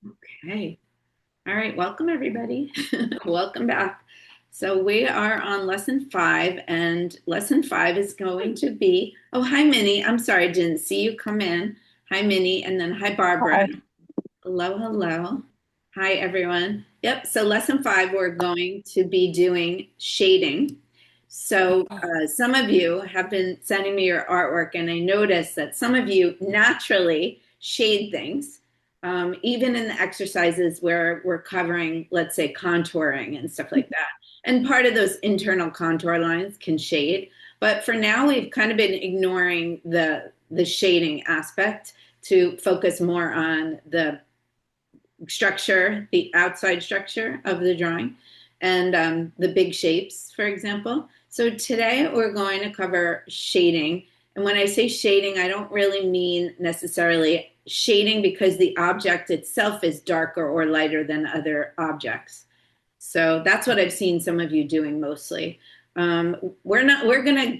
Okay. All right. Welcome, everybody. Welcome back. So we are on lesson 5, and lesson 5 is going to be, oh, hi, Minnie. I'm sorry, I didn't see you come in. Hi, Minnie. And then hi, Barbara. Hi. Hello, hello. Hi, everyone. Yep. So lesson 5, we're going to be doing shading. So some of you have been sending me your artwork, and I noticed that some of you naturally shade things, even in the exercises where we're covering, let's say, contouring and stuff like that. And part of those internal contour lines can shade. But for now, we've kind of been ignoring the shading aspect to focus more on the structure, the outside structure of the drawing, and the big shapes, for example. So today we're going to cover shading. And when I say shading, I don't really mean necessarily shading because the object itself is darker or lighter than other objects. So that's what I've seen some of you doing mostly. We're going to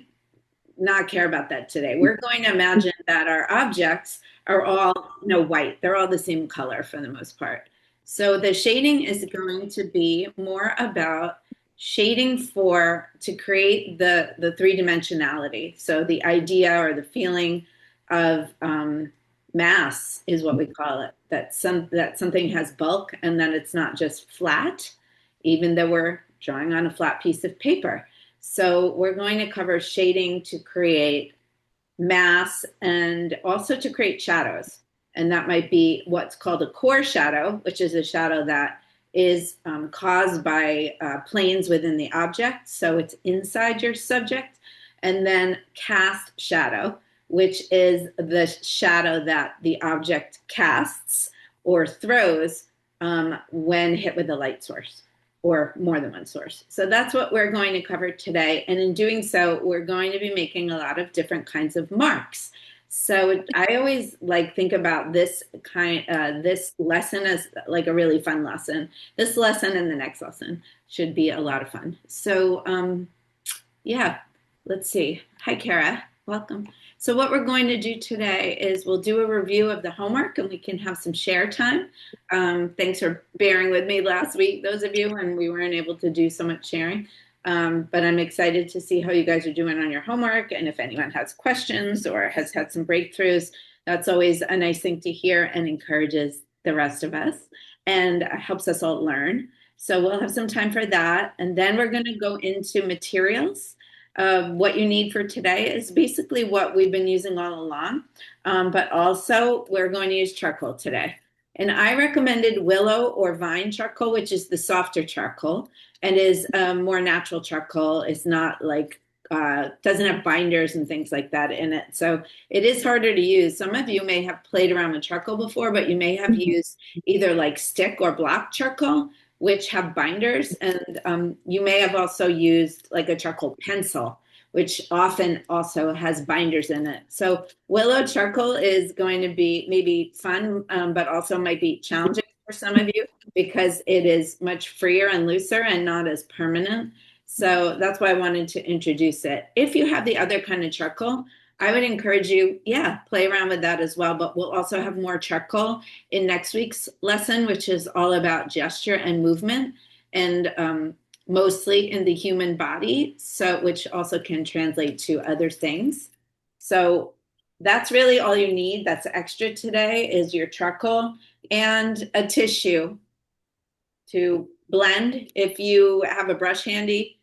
not care about that today. We're going to imagine that our objects are all, white. They're all the same color for the most part. So the shading is going to be more about shading for to create the three dimensionality. So the idea or the feeling of mass is what we call it. That something has bulk and that it's not just flat, even though we're drawing on a flat piece of paper. So we're going to cover shading to create mass and also to create shadows. And that might be what's called a core shadow, which is a shadow that is caused by planes within the object. So it's inside your subject. And then cast shadow, which is the shadow that the object casts or throws when hit with a light source or more than one source. So that's what we're going to cover today. And in doing so, we're going to be making a lot of different kinds of marks. So I always think about this lesson as like a really fun lesson. This lesson and the next lesson should be a lot of fun. So yeah, let's see. Hi, Kara. Welcome. So what we're going to do today is we'll do a review of the homework and we can have some share time. Thanks for bearing with me last week, those of you, when we weren't able to do so much sharing. But I'm excited to see how you guys are doing on your homework and if anyone has questions or has had some breakthroughs. That's always a nice thing to hear and encourages the rest of us and helps us all learn. So we'll have some time for that. And then we're going to go into materials. What you need for today is basically what we've been using all along, but also we're going to use charcoal today. And I recommended willow or vine charcoal, which is the softer charcoal and is more natural charcoal. It's not doesn't have binders and things like that in it. So it is harder to use. Some of you may have played around with charcoal before, but you may have used either like stick or block charcoal, which have binders. And you may have also used like a charcoal pencil, which often also has binders in it. So willow charcoal is going to be maybe fun, but also might be challenging for some of you because it is much freer and looser and not as permanent. So that's why I wanted to introduce it. If you have the other kind of charcoal, I would encourage you, yeah, play around with that as well. But we'll also have more charcoal in next week's lesson, which is all about gesture and movement and mostly in the human body, so which also can translate to other things. So that's really all you need. That's extra today is your charcoal and a tissue to blend. If you have a brush handy,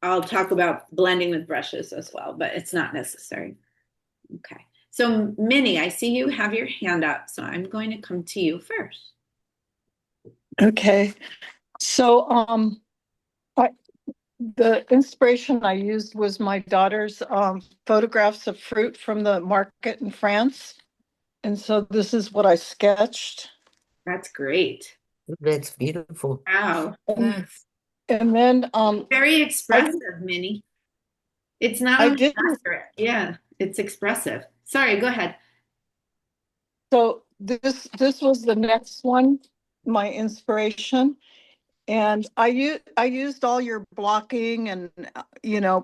I'll talk about blending with brushes as well, but it's not necessary. Okay. So Minnie, I see you have your hand up, so I'm going to come to you first. Okay. So I, the inspiration I used was my daughter's photographs of fruit from the market in France. And so this is what I sketched. That's great. That's beautiful. Wow. And, and then Very I expressive, Minnie. It's not I only didn't accurate, yeah, it's expressive. Sorry, go ahead. so this was the next one, my inspiration. And I used all your blocking and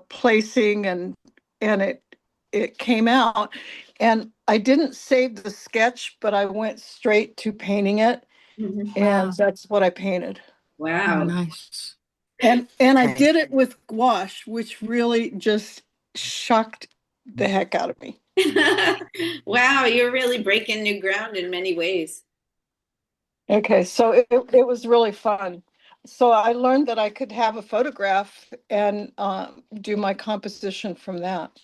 placing and it came out. And I didn't save the sketch, but I went straight to painting it. Mhm. and that's what I painted. Oh, Wow. nice. And I Okay. did it with gouache, which really just shocked the heck out of me. Wow, you're really breaking new ground in many ways. Okay, so it was really fun. So I learned that I could have a photograph and do my composition from that.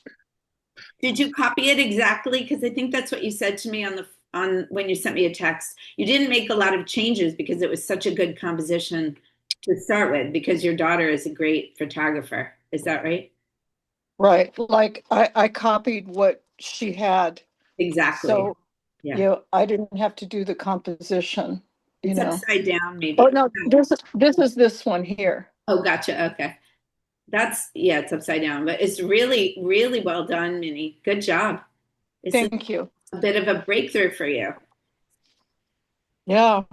Did you copy it exactly? Because I think that's what you said to me on when you sent me a text. You didn't make a lot of changes because it was such a good composition to start with, because your daughter is a great photographer. Is that right? Right, like I copied what she had. Exactly. So, Yeah. I didn't have to do the composition, you It's know. upside down, Oh, maybe. no, this is this one here. Oh, gotcha. Okay. Yeah, it's upside down, but it's really, really well done, Minnie. Good job. This is Thank you. a bit of a breakthrough for you. Yeah,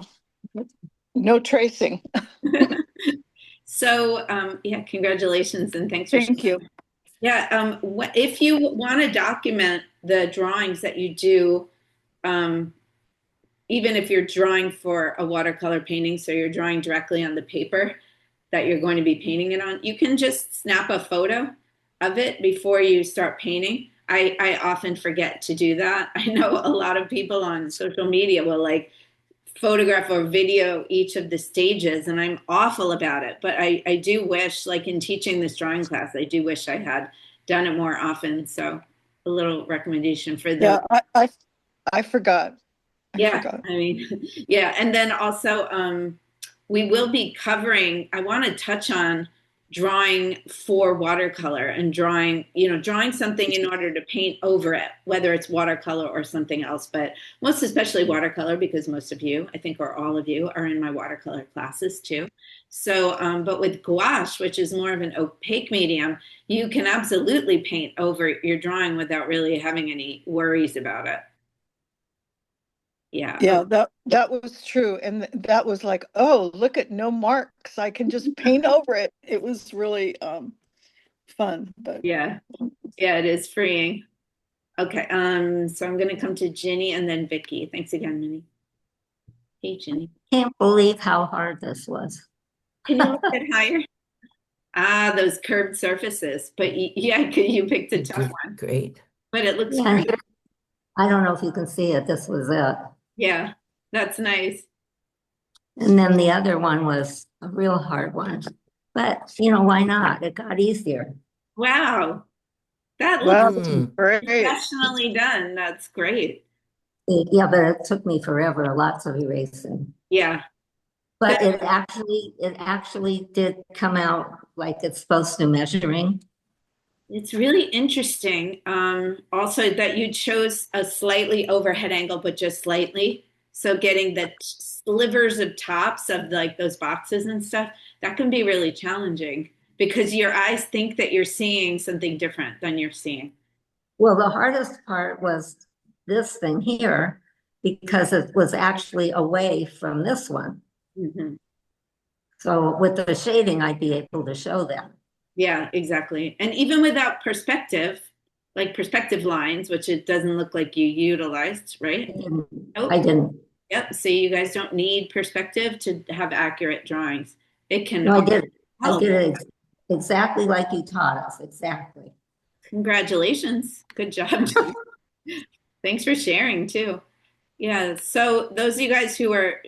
no tracing. So, yeah, congratulations and thanks for Thank sharing. you. Yeah, if you want to document the drawings that you do, um, even if you're drawing for a watercolor painting, so you're drawing directly on the paper that you're going to be painting it on, you can just snap a photo of it before you start painting. I often forget to do that. I know a lot of people on social media will like photograph or video each of the stages, and I'm awful about it, but I do wish, like in teaching this drawing class, I do wish I had done it more often. So a little recommendation for those. Yeah, I forgot. I Yeah, forgot. I mean, yeah, and then also we will be covering. I want to touch on drawing for watercolor and drawing something in order to paint over it, whether it's watercolor or something else, but most especially watercolor because most of you, I think, or all of you, are in my watercolor classes too. So, but with gouache, which is more of an opaque medium, you can absolutely paint over your drawing without really having any worries about it. Yeah. Yeah, that was true. And that was like, oh, look at no marks. I can just paint over it. It was really fun, but Yeah, yeah, it is freeing. Okay, so I'm gonna come to Ginny and then Vicky. Thanks again, Minnie. Hey, Ginny. Can't believe how hard this was. Can you look a bit higher? Ah, those curved surfaces. But yeah, you picked a You tough did one, great. but it looks Yeah, great. here, I don't know if you can see it. This was it. Yeah, that's nice. And then the other one was a real hard one. But, why not? It got easier. Wow, that looks wow, this is Mm, great. professionally done. That's great. Yeah, but it took me forever, lots of erasing. Yeah, But but it actually did come out like it's supposed to measuring. it's really interesting. Also, that you chose a slightly overhead angle, but just slightly. So getting the slivers of tops of like those boxes and stuff, that can be really challenging because your eyes think that you're seeing something different than you're seeing. Well, the hardest part was this thing here because it was actually away from this one. Hmm. So with the shading, I'd be able to show that. Yeah, exactly. And even without perspective, like perspective lines, which it doesn't look like you utilized, I right? didn't. I Nope. didn't. Yep. See, you guys don't need perspective to have accurate drawings. It can No, I did. I help. did it exactly like you taught us. Exactly. Congratulations. Good job. Thanks for sharing too. Yeah. So those of you guys who are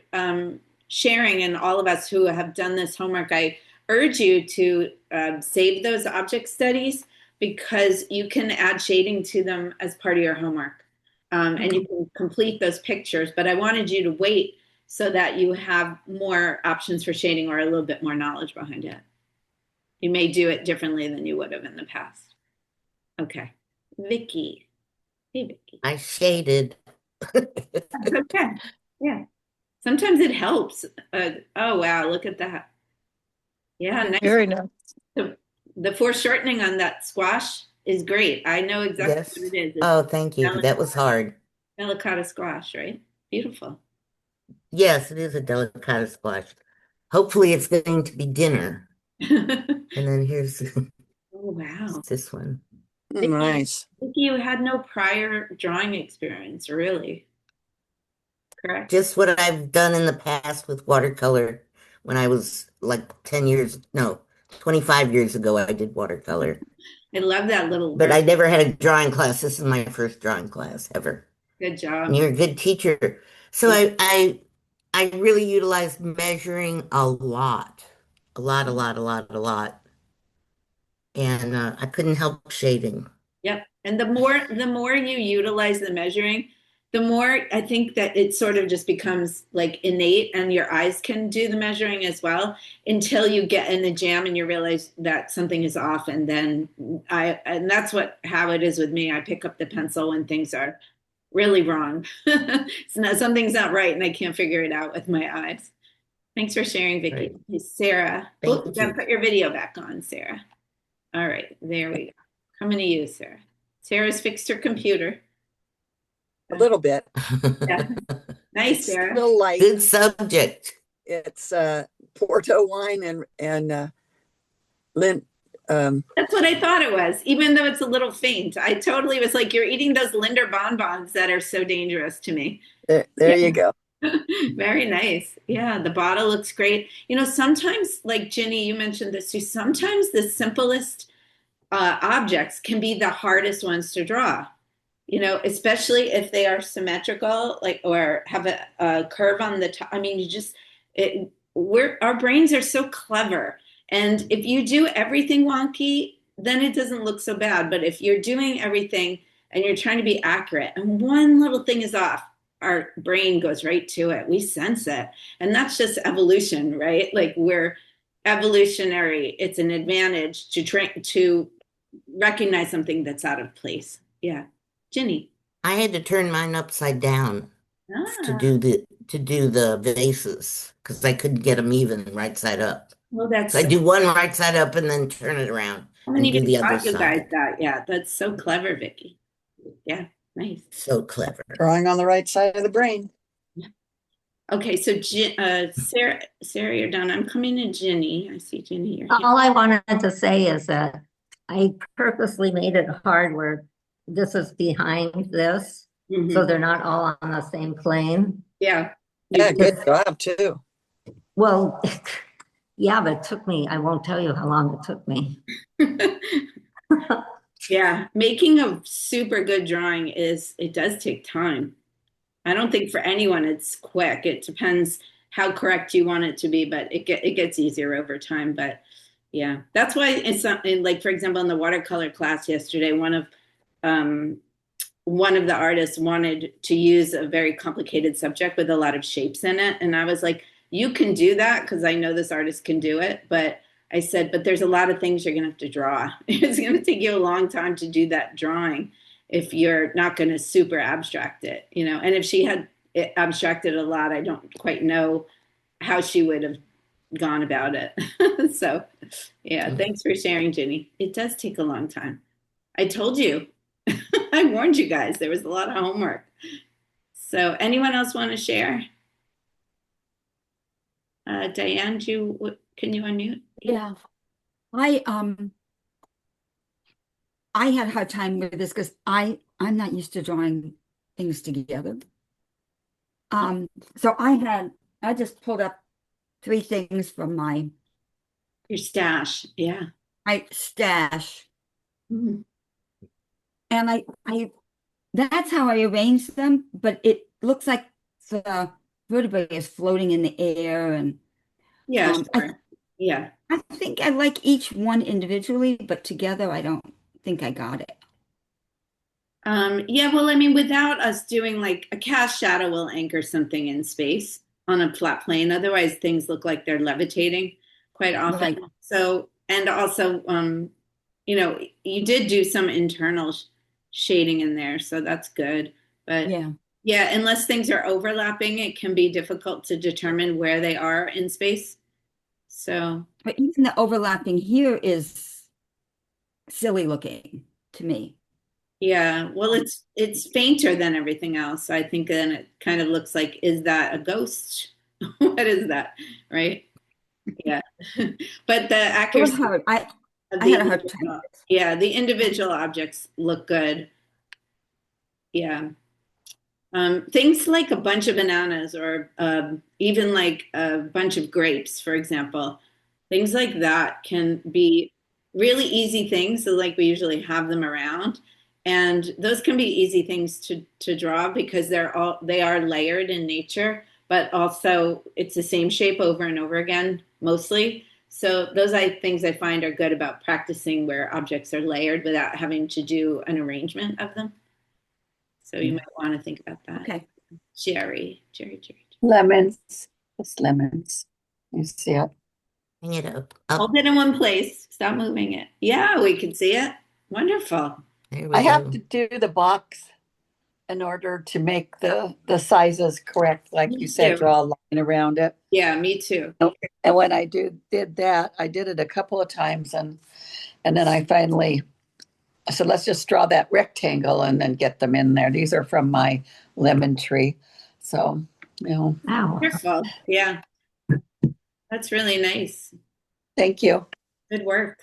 sharing and all of us who have done this homework, I urge you to save those object studies because you can add shading to them as part of your homework. And you can complete those pictures, but I wanted you to wait so that you have more options for shading or a little bit more knowledge behind it. You may do it differently than you would have in the past. Okay. Vicky. Hey, Vicky. I shaded. Okay. Yeah. Sometimes it helps. Oh, wow. Look at that. Yeah. Nice. Very nice. The foreshortening on that squash is great. I know exactly Yes. what it is. It's Oh, thank you. That was hard. delicata squash, right? Beautiful. Yes, it is a delicata squash. Hopefully it's going to be dinner. And then here's Oh, wow. this one. Vicky, Nice. Vicky, you had no prior drawing experience, really. correct? Just what I've done in the past with watercolor when I was like 10 years, no, 25 years ago, I did watercolor. I love that little But word. I never had a drawing class. This is my first drawing class ever. Good And job. you're a good teacher. So Yeah. I really utilized measuring a lot. A lot, a lot, a lot, a lot. And I couldn't help shading. Yep. And the more you utilize the measuring, the more I think that it sort of just becomes like innate and your eyes can do the measuring as well until you get in the jam and you realize that something is off. And then and that's how it is with me. I pick up the pencil when things are really wrong. Something's not right and I can't figure it out with my eyes. Thanks for sharing, Vicki. Right. Sarah. Oh, you Thank gotta you. put your video back on, Sarah. All right, there we go. Coming to you, Sarah. Sarah's fixed her computer. A little bit. Yeah. Nice, It's Sarah. still light. Good subject. It's Porto wine and Lint. That's what I thought it was, even though it's a little faint. I totally was like, you're eating those Linder bonbons that are so dangerous to me. There you go. Very nice. Yeah, the bottle looks great. You know, sometimes, like Ginny, you mentioned this too, sometimes the simplest objects can be the hardest ones to draw. You know, especially if they are symmetrical, like or have a curve on the top. I mean, our brains are so clever, and if you do everything wonky, then it doesn't look so bad. But if you're doing everything and you're trying to be accurate, and one little thing is off, our brain goes right to it. We sense it, and that's just evolution, right? Like we're evolutionary. It's an advantage to recognize something that's out of place. Yeah. Ginny. I had to turn mine upside down to Ah, do the vases because I couldn't get them even right side up. well, that's So I do one right side up and then turn it around I haven't and do even the other taught you guys side. that. Yeah, that's so clever, Vicky. Yeah, nice. So clever. Drawing on the right side of the brain. Okay, so Sarah, you're done. I'm coming to Ginny. I see Ginny. You're here. All I wanted to say is that I purposely made it hard where this is behind this, so Mhm. they're not all on the same plane. Yeah. Yeah, good job too. Well, yeah, but it took me, I won't tell you how long it took me. Yeah, making a super good drawing it does take time. I don't think for anyone it's quick. It depends how correct you want it to be, but it gets easier over time. But yeah, that's why it's something like, for example, in the watercolor class yesterday, um, one of the artists wanted to use a very complicated subject with a lot of shapes in it, and I was like, you can do that because I know this artist can do it, but I said, but there's a lot of things you're going to have to draw. It's going to take you a long time to do that drawing if you're not going to super abstract it, you know. And if she had abstracted a lot, I don't quite know how she would have gone about it. So, yeah, thanks for sharing, Ginny. It does take a long time. I told you. I warned you guys. There was a lot of homework. So, anyone else want to share? Diane, can you unmute? Yeah, I I had a hard time with this because I'm not used to drawing things together. So I just pulled up 3 things from Your stash. Yeah. my stash, Mhm. and I that's how I arranged them, but it looks like the vertebrae is floating in the air, and Yeah, um, I sure. Yeah. I think I like each one individually, but together I don't think I got it. Yeah, well, I mean, without us doing like a cast shadow will anchor something in space on a flat plane. Otherwise, things look like they're levitating quite often. Right. So, and also, you know, you did do some internal shading in there, so that's good. But Yeah. yeah, unless things are overlapping, it can be difficult to determine where they are in space. So, But even the overlapping here is silly looking to me. yeah, well, it's fainter than everything else. So I think then it kind of looks like, is that a ghost? What is that? Right? Yeah. But the It was accuracy hard. of I had a hard time with this. yeah, the individual objects look good. Yeah. Things like a bunch of bananas or even like a bunch of grapes, for example. Things like that can be really easy things. So like we usually have them around. And those can be easy things to draw because they are layered in nature, but also it's the same shape over and over again, mostly. So those things I find are good about practicing where objects are layered without having to do an arrangement of them. So you might want to think about that. Okay. Jerry. Lemons. It's lemons. You see it? Hang it up. Hold it in one place. Stop moving it. Yeah, we can see it. Wonderful. There we I have go. to do the box in order to make the sizes correct, like Me you said, too. draw a line around it. Yeah, me too. And when I did that, I did it a couple of times, and then I finally said, let's just draw that rectangle and then get them in there. These are from my lemon tree. So, Wow. Wonderful. Yeah, that's really nice. thank you. Good work.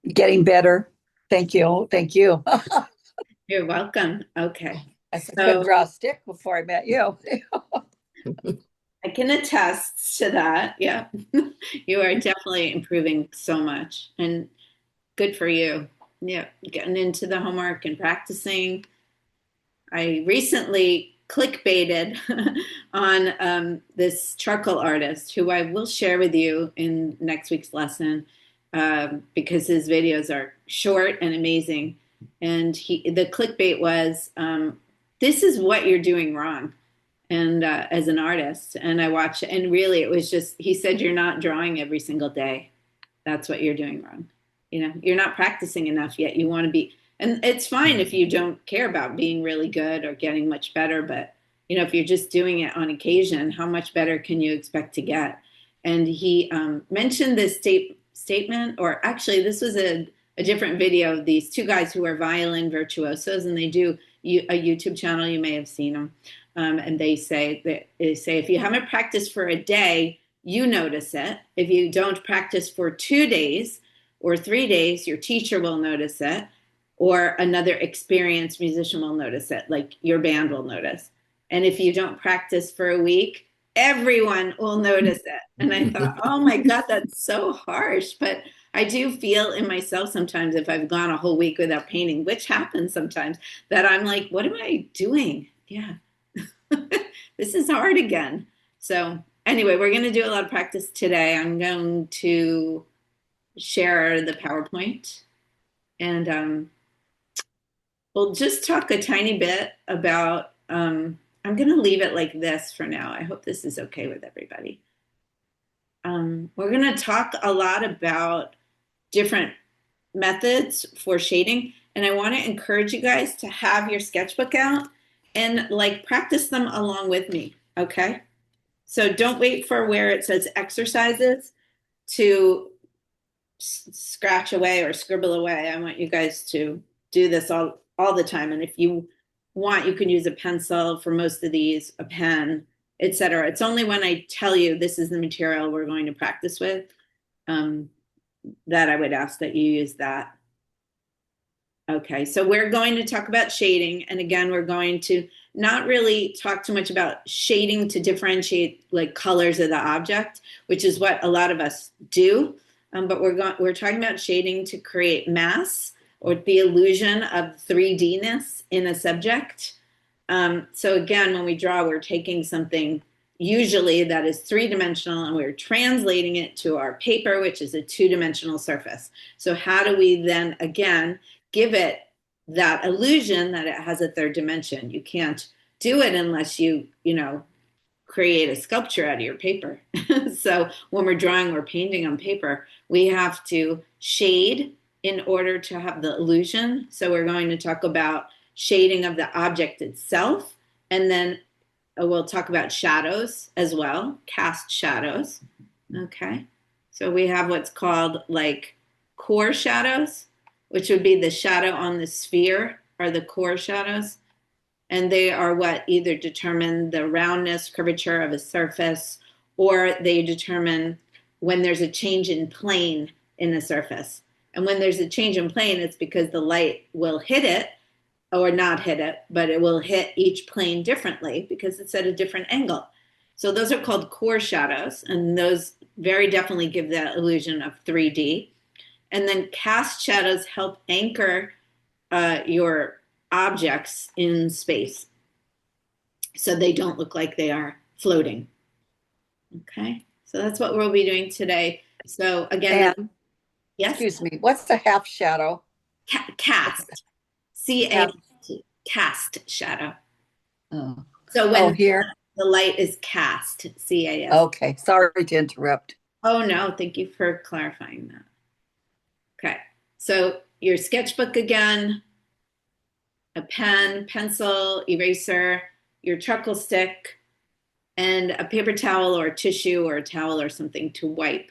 Getting better. Thank you. Thank you. You're welcome. Okay. I couldn't draw a stick before I met you. I can attest to that. Yeah. You are definitely improving so much and good for you. Yeah. Getting into the homework and practicing. I recently clickbaited on this charcoal artist who I will share with you in next week's lesson because his videos are short and amazing. And the clickbait was, this is what you're doing wrong. And as an artist, and I watched, and really it was just, he said, you're not drawing every single day. That's what you're doing wrong. You're not practicing enough yet. You want to be, and it's fine if you don't care about being really good or getting much better, but if you're just doing it on occasion, how much better can you expect to get? And he mentioned this statement, or actually this was a different video of these two guys who are violin virtuosos, and they do a YouTube channel. You may have seen them. And they say if you haven't practiced for a day, you notice it. If you don't practice for 2 days or 3 days, your teacher will notice it, or another experienced musician will notice it, like your band will notice. And if you don't practice for a week, everyone will notice it. And I thought, oh my God, that's so harsh. But I do feel in myself sometimes if I've gone a whole week without painting, which happens sometimes, that I'm like, what am I doing? Yeah. This is hard again. So anyway, we're going to do a lot of practice today. I'm going to share the PowerPoint and we'll just talk a tiny bit about, I'm going to leave it like this for now. I hope this is okay with everybody. We're going to talk a lot about different methods for shading. And I want to encourage you guys to have your sketchbook out and practice them along with me, okay? So don't wait for where it says exercises to scratch away or scribble away. I want you guys to do this all the time. And if you want, you can use a pencil for most of these, a pen, etc. It's only when I tell you this is the material we're going to practice with that I would ask that you use that. Okay, so we're going to talk about shading. And again, we're going to not really talk too much about shading to differentiate colors of the object, which is what a lot of us do. But we're talking about shading to create mass or the illusion of 3D-ness in a subject. So again, when we draw, we're taking something usually that is 3-dimensional and we're translating it to our paper, which is a 2-dimensional surface. So how do we then, again, give it that illusion that it has a 3rd dimension? You can't do it unless you create a sculpture out of your paper. So when we're drawing or painting on paper, we have to shade in order to have the illusion. So we're going to talk about shading of the object itself, and then we'll talk about shadows as well, cast shadows. Okay, so we have what's called core shadows, which would be the shadow on the sphere, are the core shadows. And they are what either determine the roundness, curvature of a surface, or they determine when there's a change in plane in a surface. And when there's a change in plane, it's because the light will hit it or not hit it, but it will hit each plane differently because it's at a different angle. So those are called core shadows, and those very definitely give the illusion of 3D. And then cast shadows help anchor your objects in space so they don't look like they are floating. Okay, so that's what we'll be doing today. So again, And, yes, excuse me, what's the half shadow? cast, C-A-S-T, cast shadow. Oh, So when here. the light is cast, C-A-S. Okay, sorry to interrupt. Oh no, thank you for clarifying that. Okay, so your sketchbook again, a pen, pencil, eraser, your charcoal stick, and a paper towel or tissue or a towel or something to wipe.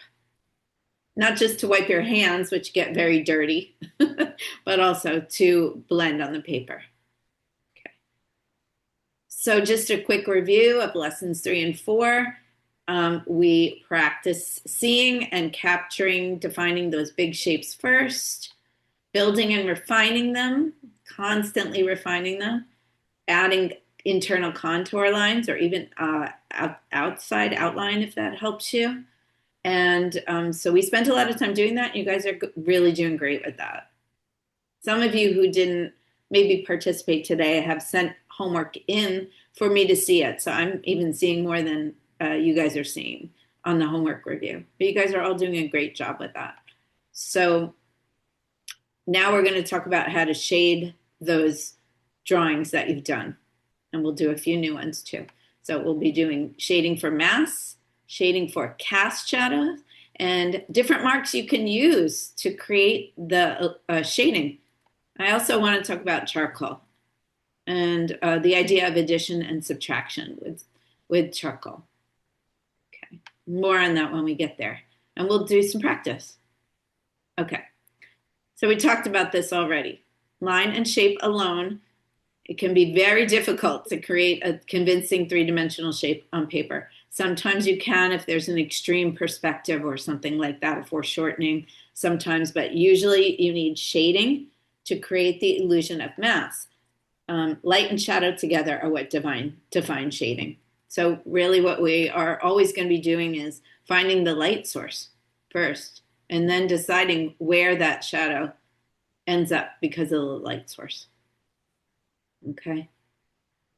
Not just to wipe your hands, which get very dirty, but also to blend on the paper. Okay. So just a quick review of lessons 3 and 4. We practice seeing and capturing, defining those big shapes first, building and refining them, constantly refining them, adding internal contour lines or even outside outline if that helps you. And so we spent a lot of time doing that. You guys are really doing great with that. Some of you who didn't maybe participate today have sent homework in for me to see it. So I'm even seeing more than you guys are seeing on the homework review. But you guys are all doing a great job with that. So now we're going to talk about how to shade those drawings that you've done. And we'll do a few new ones too. So we'll be doing shading for mass, shading for cast shadows, and different marks you can use to create the shading. I also want to talk about charcoal and the idea of addition and subtraction with charcoal. Okay, more on that when we get there. And we'll do some practice. Okay, so we talked about this already. Line and shape alone, it can be very difficult to create a convincing three-dimensional shape on paper. Sometimes you can if there's an extreme perspective or something like that, if foreshortening sometimes, but usually you need shading to create the illusion of mass. Light and shadow together are what define shading. So really what we are always going to be doing is finding the light source first, and then deciding where that shadow ends up because of the light source. Okay.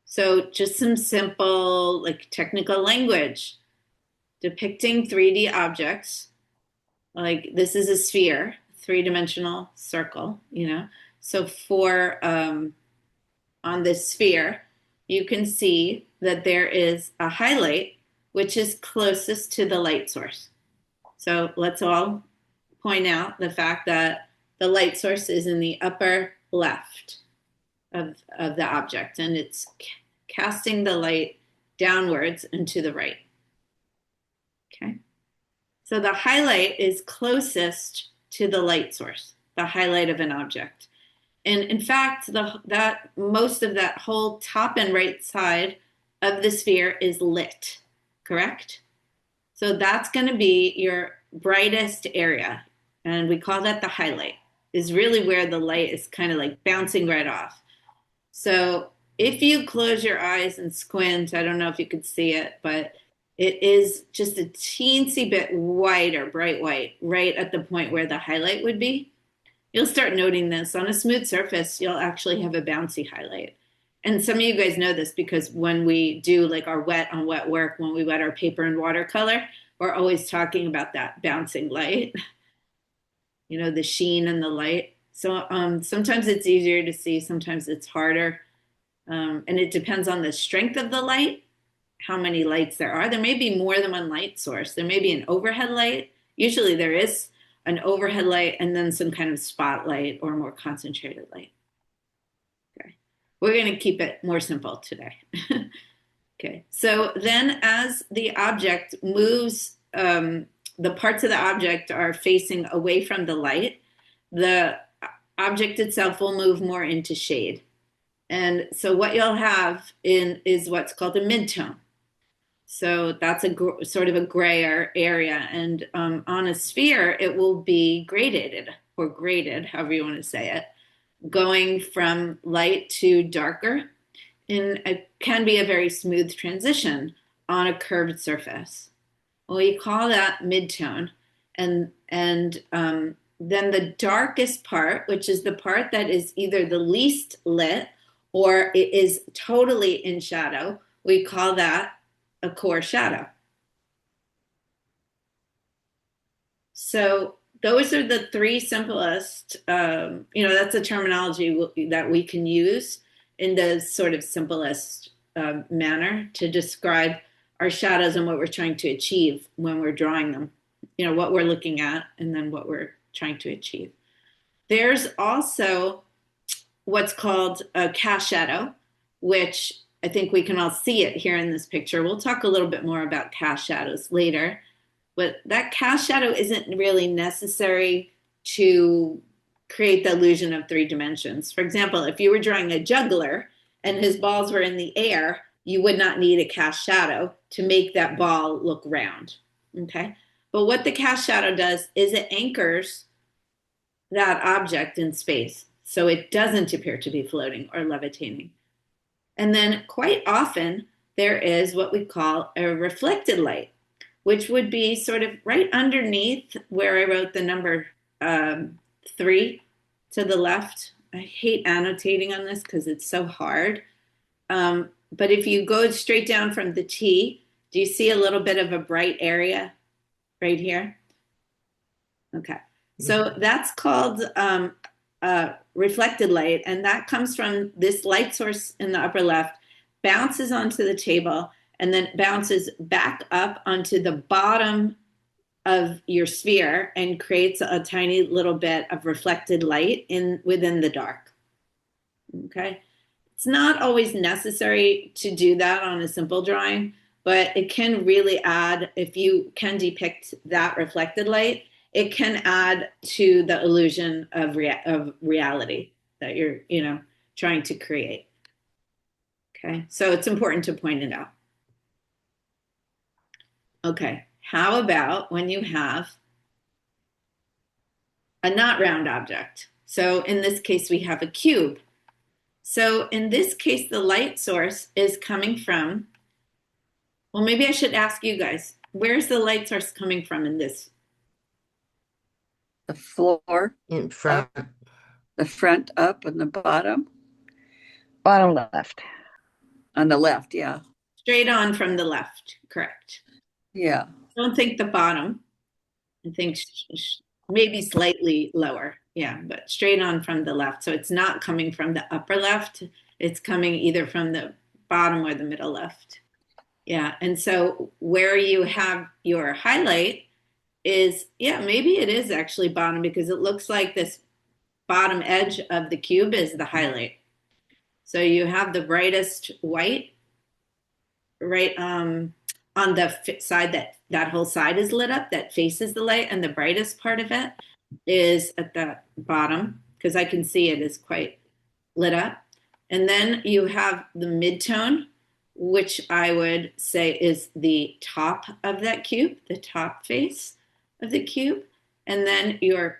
So just some simple, like technical language, depicting 3D objects. Like this is a sphere, three-dimensional circle, you know. So for on this sphere, you can see that there is a highlight which is closest to the light source. So let's all point out the fact that the light source is in the upper left of the object, and it's casting the light downwards and to the right. Okay. So the highlight is closest to the light source, the highlight of an object. And in fact, that most of that whole top and right side of the sphere is lit, correct? So that's going to be your brightest area. And we call that the highlight, is really where the light is kind of like bouncing right off. So if you close your eyes and squint, I don't know if you could see it, but it is just a teensy bit white or bright white right at the point where the highlight would be. You'll start noting this. On a smooth surface, you'll actually have a bouncy highlight. And some of you guys know this because when we do like our wet on wet work, when we wet our paper in watercolor, we're always talking about that bouncing light, you know, the sheen and the light. So sometimes it's easier to see, sometimes it's harder. And it depends on the strength of the light, how many lights there are. There may be more than one light source. There may be an overhead light. Usually there is an overhead light and then some kind of spotlight or more concentrated light. Okay, we're going to keep it more simple today. Okay, so then as the object moves, the parts of the object are facing away from the light, the object itself will move more into shade. And so what you'll have is what's called a midtone. So that's a sort of a grayer area. And on a sphere, it will be gradated or graded, however you want to say it, going from light to darker, and it can be a very smooth transition on a curved surface. We call that midtone, and then the darkest part, which is the part that is either the least lit or it is totally in shadow, we call that a core shadow. So those are the three simplest, that's a terminology that we can use in the sort of simplest manner to describe our shadows and what we're trying to achieve when we're drawing them, what we're looking at and then what we're trying to achieve. There's also what's called a cast shadow, which I think we can all see it here in this picture. We'll talk a little bit more about cast shadows later. But that cast shadow isn't really necessary to create the illusion of three dimensions. For example, if you were drawing a juggler and his balls were in the air, you would not need a cast shadow to make that ball look round. Okay? But what the cast shadow does is it anchors that object in space so it doesn't appear to be floating or levitating. And then quite often there is what we call a reflected light, which would be sort of right underneath where I wrote the number 3 to the left. I hate annotating on this because it's so hard. But if you go straight down from the T, do you see a little bit of a bright area right here? Okay. So that's called reflected light, and that comes from this light source in the upper left, bounces onto the table, and then bounces back up onto the bottom of your sphere and creates a tiny little bit of reflected light within the dark. Okay. It's not always necessary to do that on a simple drawing, but it can really add, if you can depict that reflected light, it can add to the illusion of reality that you're, trying to create. Okay. So it's important to point it out. Okay, how about when you have a not round object? So in this case, we have a cube. So in this case, the light source is coming from, well, maybe I should ask you guys, where's the light source coming from in this? The floor, In front. the front up, and the bottom. Bottom left. On the left, yeah. Straight on from the left, correct. Yeah. Don't think the bottom. I think maybe slightly lower. Yeah, but straight on from the left. So it's not coming from the upper left. It's coming either from the bottom or the middle left. Yeah, and so where you have your highlight is, maybe it is actually bottom because it looks like this bottom edge of the cube is the highlight. So you have the brightest white right on the side that whole side is lit up, that faces the light, and the brightest part of it is at the bottom because I can see it is quite lit up. And then you have the midtone, which I would say is the top of that cube, the top face of the cube. And then your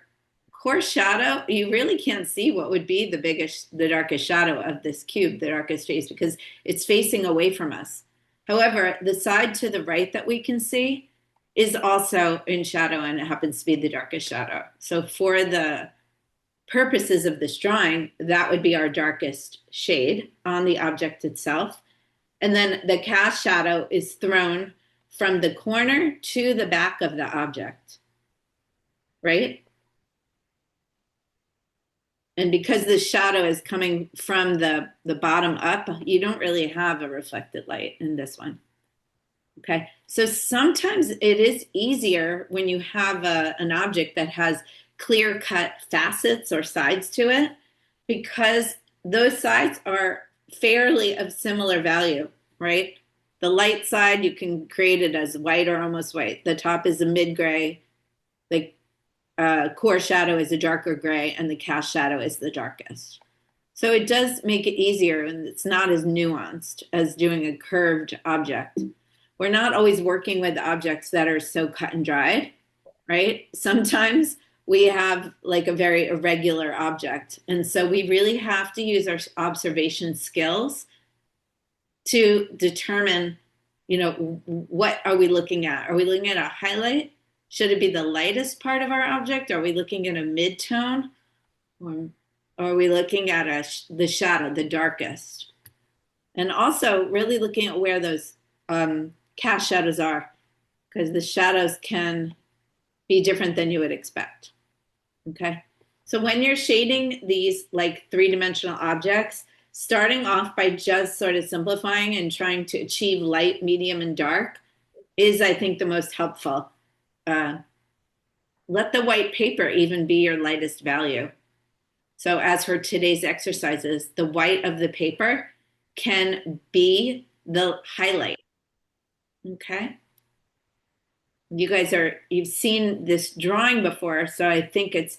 core shadow, you really can't see what would be the darkest shadow of this cube, the darkest face, because it's facing away from us. However, the side to the right that we can see is also in shadow, and it happens to be the darkest shadow. So for the purposes of this drawing, that would be our darkest shade on the object itself. And then the cast shadow is thrown from the corner to the back of the object, right? And because the shadow is coming from the bottom up, you don't really have a reflected light in this one. Okay, so sometimes it is easier when you have an object that has clear-cut facets or sides to it, because those sides are fairly of similar value, right? The light side, you can create it as white or almost white. The top is a mid-gray, the core shadow is a darker gray, and the cast shadow is the darkest. So it does make it easier, and it's not as nuanced as doing a curved object. We're not always working with objects that are so cut and dried, right? Sometimes we have like a very irregular object. And so we really have to use our observation skills to determine, what are we looking at? Are we looking at a highlight? Should it be the lightest part of our object? Are we looking at a mid-tone? Or are we looking at the shadow, the darkest? And also really looking at where those cast shadows are, because the shadows can be different than you would expect. Okay. So when you're shading these like three-dimensional objects, starting off by just sort of simplifying and trying to achieve light, medium, and dark is, I think, the most helpful. Let the white paper even be your lightest value. So as for today's exercises, the white of the paper can be the highlight. Okay. You've seen this drawing before, so I think it's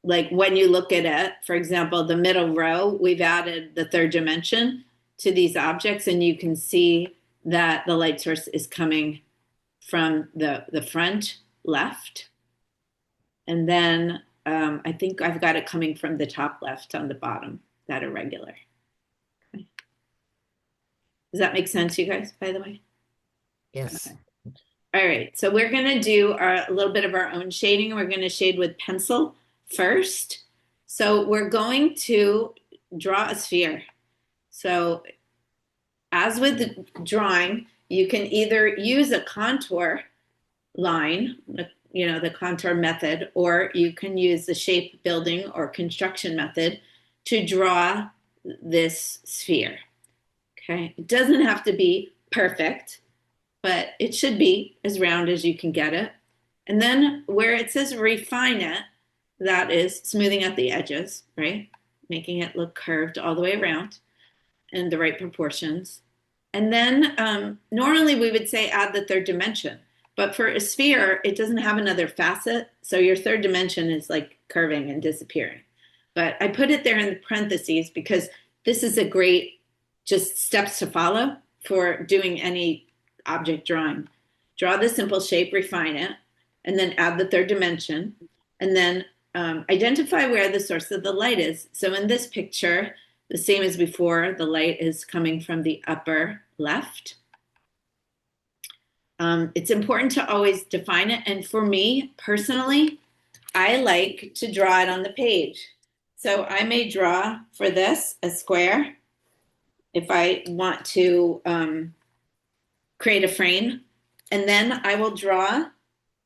like when you look at it, for example, the middle row, we've added the third dimension to these objects, and you can see that the light source is coming from the front left. And then I think I've got it coming from the top left on the bottom, that irregular. Okay. Does that make sense, you guys, by the way? Yes. Okay. All right, so we're going to do a little bit of our own shading. We're going to shade with pencil first. So we're going to draw a sphere. So as with the drawing, you can either use a contour line, the contour method, or you can use the shape building or construction method to draw this sphere. Okay, it doesn't have to be perfect, but it should be as round as you can get it. And then where it says refine it, that is smoothing out the edges, right? Making it look curved all the way around in the right proportions. And then normally we would say add the third dimension, but for a sphere, it doesn't have another facet. So your third dimension is like curving and disappearing. But I put it there in the parentheses because this is a great just steps to follow for doing any object drawing. Draw the simple shape, refine it, and then add the third dimension, and then identify where the source of the light is. So in this picture, the same as before, the light is coming from the upper left. It's important to always define it. And for me personally, I like to draw it on the page. So I may draw for this a square if I want to create a frame. And then I will draw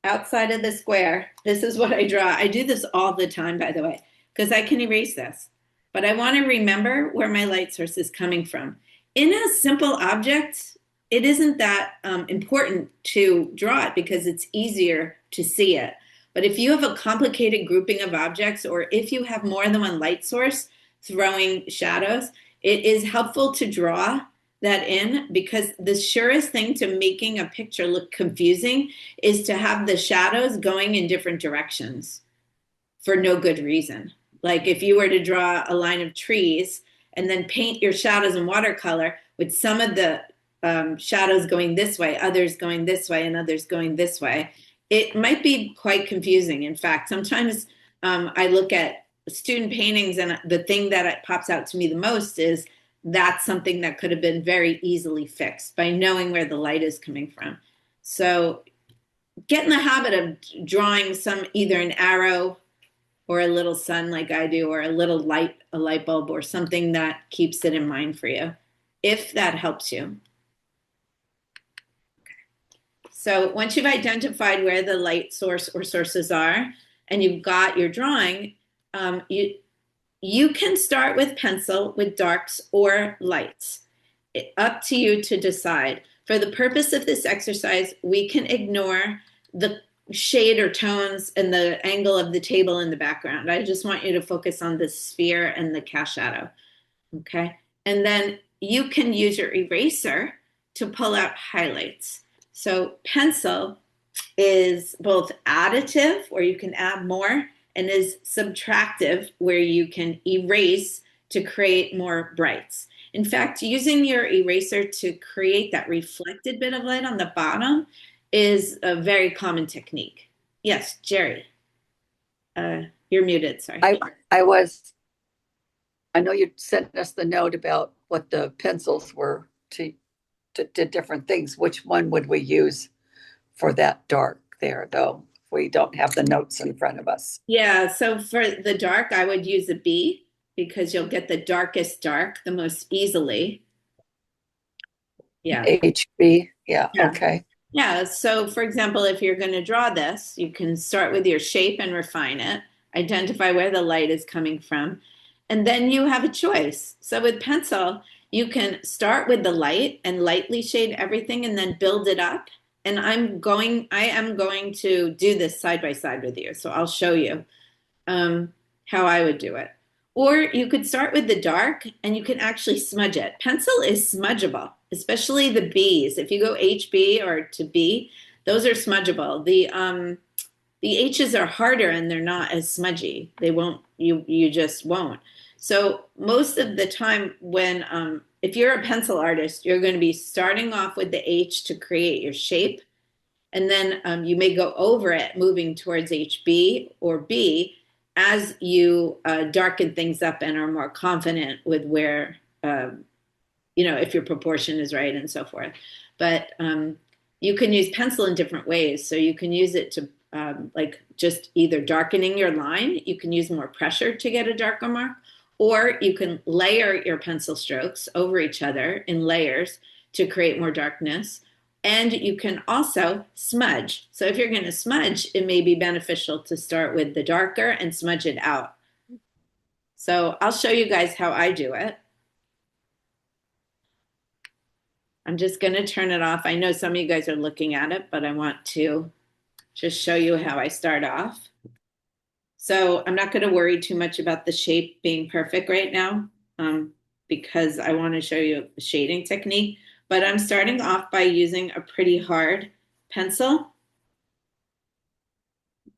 outside of the square. This is what I draw. I do this all the time, by the way, because I can erase this. But I want to remember where my light source is coming from. In a simple object, it isn't that important to draw it because it's easier to see it. But if you have a complicated grouping of objects, or if you have more than one light source throwing shadows, it is helpful to draw that in, because the surest thing to making a picture look confusing is to have the shadows going in different directions for no good reason. Like if you were to draw a line of trees and then paint your shadows in watercolor with some of the shadows going this way, others going this way, and others going this way, it might be quite confusing. In fact, sometimes I look at student paintings and the thing that pops out to me the most is that's something that could have been very easily fixed by knowing where the light is coming from. So get in the habit of drawing either an arrow or a little sun like I do, or a little light, a light bulb, or something that keeps it in mind for you, if that helps you. So once you've identified where the light source or sources are, and you've got your drawing, you can start with pencil with darks or lights. Up to you to decide. For the purpose of this exercise, we can ignore the shade or tones and the angle of the table in the background. I just want you to focus on the sphere and the cast shadow. Okay. And then you can use your eraser to pull out highlights. So pencil is both additive, where you can add more, and is subtractive, where you can erase to create more brights. In fact, using your eraser to create that reflected bit of light on the bottom is a very common technique. Yes, Jerry. You're muted, sorry. I know you sent us the note about what the pencils were to different things. Which one would we use for that dark there, though? We don't have the notes in front of us. Yeah, so for the dark, I would use a B because you'll get the darkest dark the most easily. Yeah. HB, yeah, Yeah. okay. Yeah, so for example, if you're going to draw this, you can start with your shape and refine it, identify where the light is coming from, and then you have a choice. So with pencil, you can start with the light and lightly shade everything and then build it up. And I am going to do this side by side with you. So I'll show you how I would do it. Or you could start with the dark and you can actually smudge it. Pencil is smudgeable, especially the B's. If you go HB or to B, those are smudgeable. The H's are harder and they're not as smudgy. They won't, you just won't. So most of the time when, if you're a pencil artist, you're going to be starting off with the H to create your shape. And then you may go over it, moving towards HB or B as you darken things up and are more confident with where, if your proportion is right and so forth. But you can use pencil in different ways. So you can use it to like just either darkening your line. You can use more pressure to get a darker mark, or you can layer your pencil strokes over each other in layers to create more darkness. And you can also smudge. So if you're going to smudge, it may be beneficial to start with the darker and smudge it out. So I'll show you guys how I do it. I'm just going to turn it off. I know some of you guys are looking at it, but I want to just show you how I start off. So I'm not going to worry too much about the shape being perfect right now because I want to show you a shading technique. But I'm starting off by using a pretty hard pencil.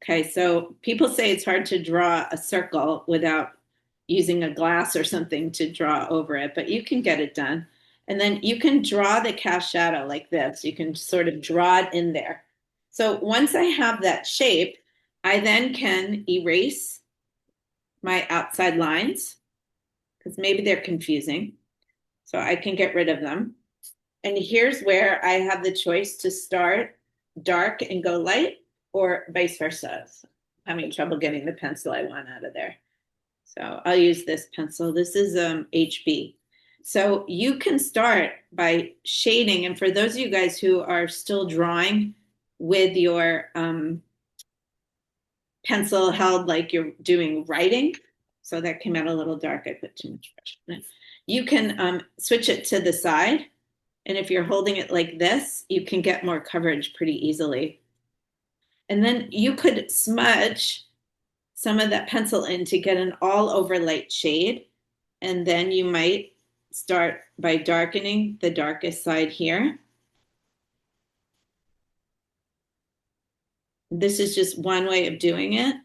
Okay, so people say it's hard to draw a circle without using a glass or something to draw over it, but you can get it done. And then you can draw the cast shadow like this. You can sort of draw it in there. So once I have that shape, I then can erase my outside lines because maybe they're confusing. So I can get rid of them. And here's where I have the choice to start dark and go light or vice versa. So I'm having trouble getting the pencil I want out of there. So I'll use this pencil. This is HB. So you can start by shading. And for those of you guys who are still drawing with your pencil held like you're doing writing, so that came out a little dark. I put too much pressure on it. You can switch it to the side. And if you're holding it like this, you can get more coverage pretty easily. And then you could smudge some of that pencil in to get an all over light shade. And then you might start by darkening the darkest side here. This is just one way of doing it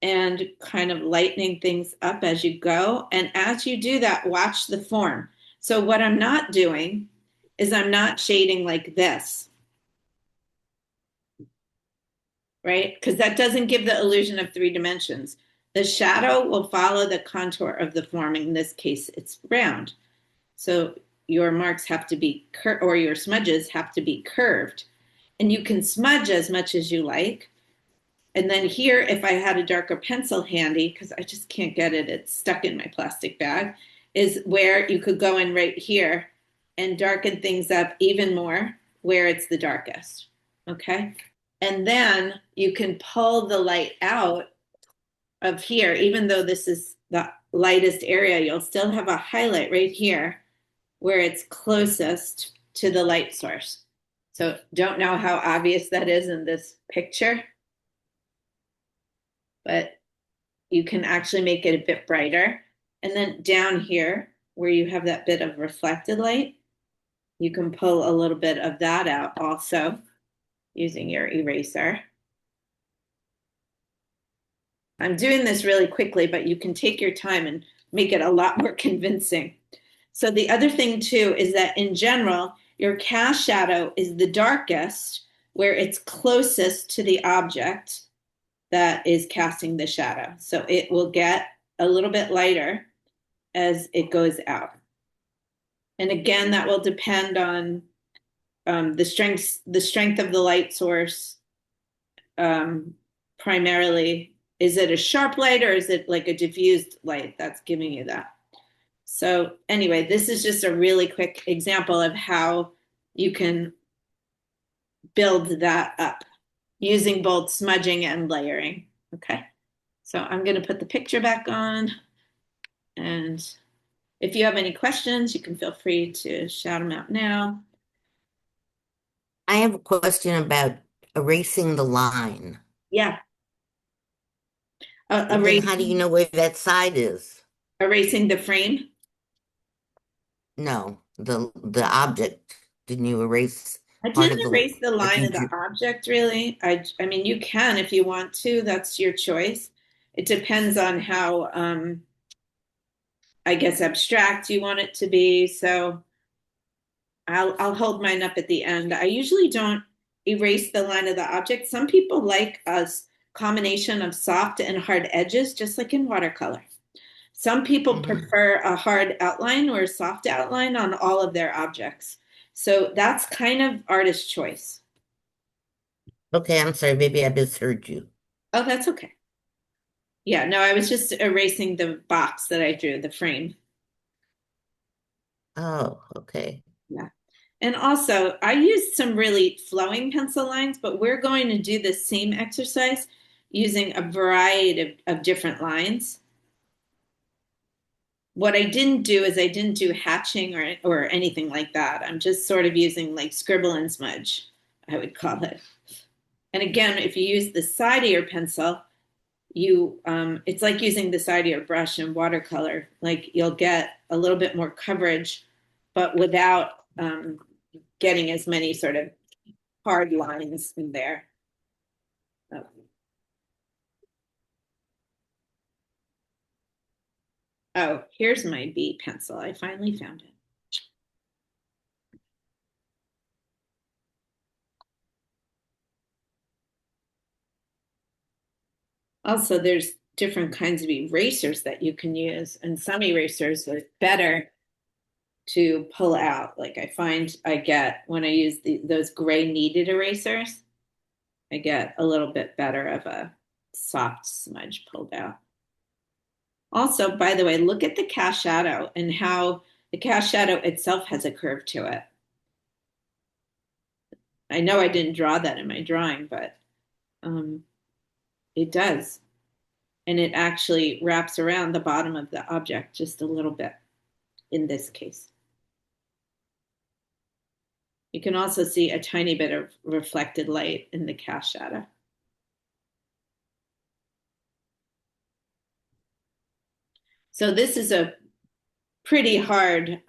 and kind of lightening things up as you go. And as you do that, watch the form. So what I'm not doing is I'm not shading like this, right? Because that doesn't give the illusion of 3 dimensions. The shadow will follow the contour of the form. In this case, it's round. So your marks have to be or your smudges have to be curved. And you can smudge as much as you like. And then here, if I had a darker pencil handy, because I just can't get it, it's stuck in my plastic bag, is where you could go in right here and darken things up even more where it's the darkest, okay? And then you can pull the light out of here, even though this is the lightest area, you'll still have a highlight right here where it's closest to the light source. So don't know how obvious that is in this picture, but you can actually make it a bit brighter. And then down here where you have that bit of reflected light, you can pull a little bit of that out also using your eraser. I'm doing this really quickly, but you can take your time and make it a lot more convincing. So the other thing too is that in general, your cast shadow is the darkest where it's closest to the object. that is casting the shadow. So it will get a little bit lighter as it goes out. And again, that will depend on the strength of the light source. Primarily, is it a sharp light or is it like a diffused light that's giving you that? So anyway, this is just a really quick example of how you can build that up using both smudging and layering. Okay, so I'm going to put the picture back on, and if you have any questions, you can feel free to shout them out now. I have a question about erasing the line. Yeah. But then how do you know where that side is? Erasing the frame? No, the object. Didn't you erase I part of didn't the erase the if line you of the drew? object really. I mean, you can if you want to. That's your choice. It depends on how, I guess, abstract you want it to be. So I'll hold mine up at the end. I usually don't erase the line of the object. Some people like a combination of soft and hard edges, just like in watercolor. Some people prefer a hard outline or a soft outline on all of their objects. So that's kind of artist choice. Okay, I'm sorry, maybe I misheard you. Oh, that's okay. Yeah, no, I was just erasing the box that I drew, the frame. Oh, okay. Yeah. And also, I used some really flowing pencil lines, but we're going to do the same exercise using a variety of different lines. What I didn't do is I didn't do hatching or anything like that. I'm just sort of using like scribble and smudge, I would call it. And again, if you use the side of your pencil, it's like using the side of your brush in watercolor. Like you'll get a little bit more coverage, but without getting as many sort of hard lines in there. Oh, here's my B pencil. I finally found it. Also, there's different kinds of erasers that you can use, and some erasers are better to pull out. Like I find I get when I use those gray kneaded erasers, I get a little bit better of a soft smudge pulled out. Also, by the way, look at the cast shadow and how the cast shadow itself has a curve to it. I know I didn't draw that in my drawing, but it does. And it actually wraps around the bottom of the object just a little bit in this case. You can also see a tiny bit of reflected light in the cast shadow. So this is a pretty hard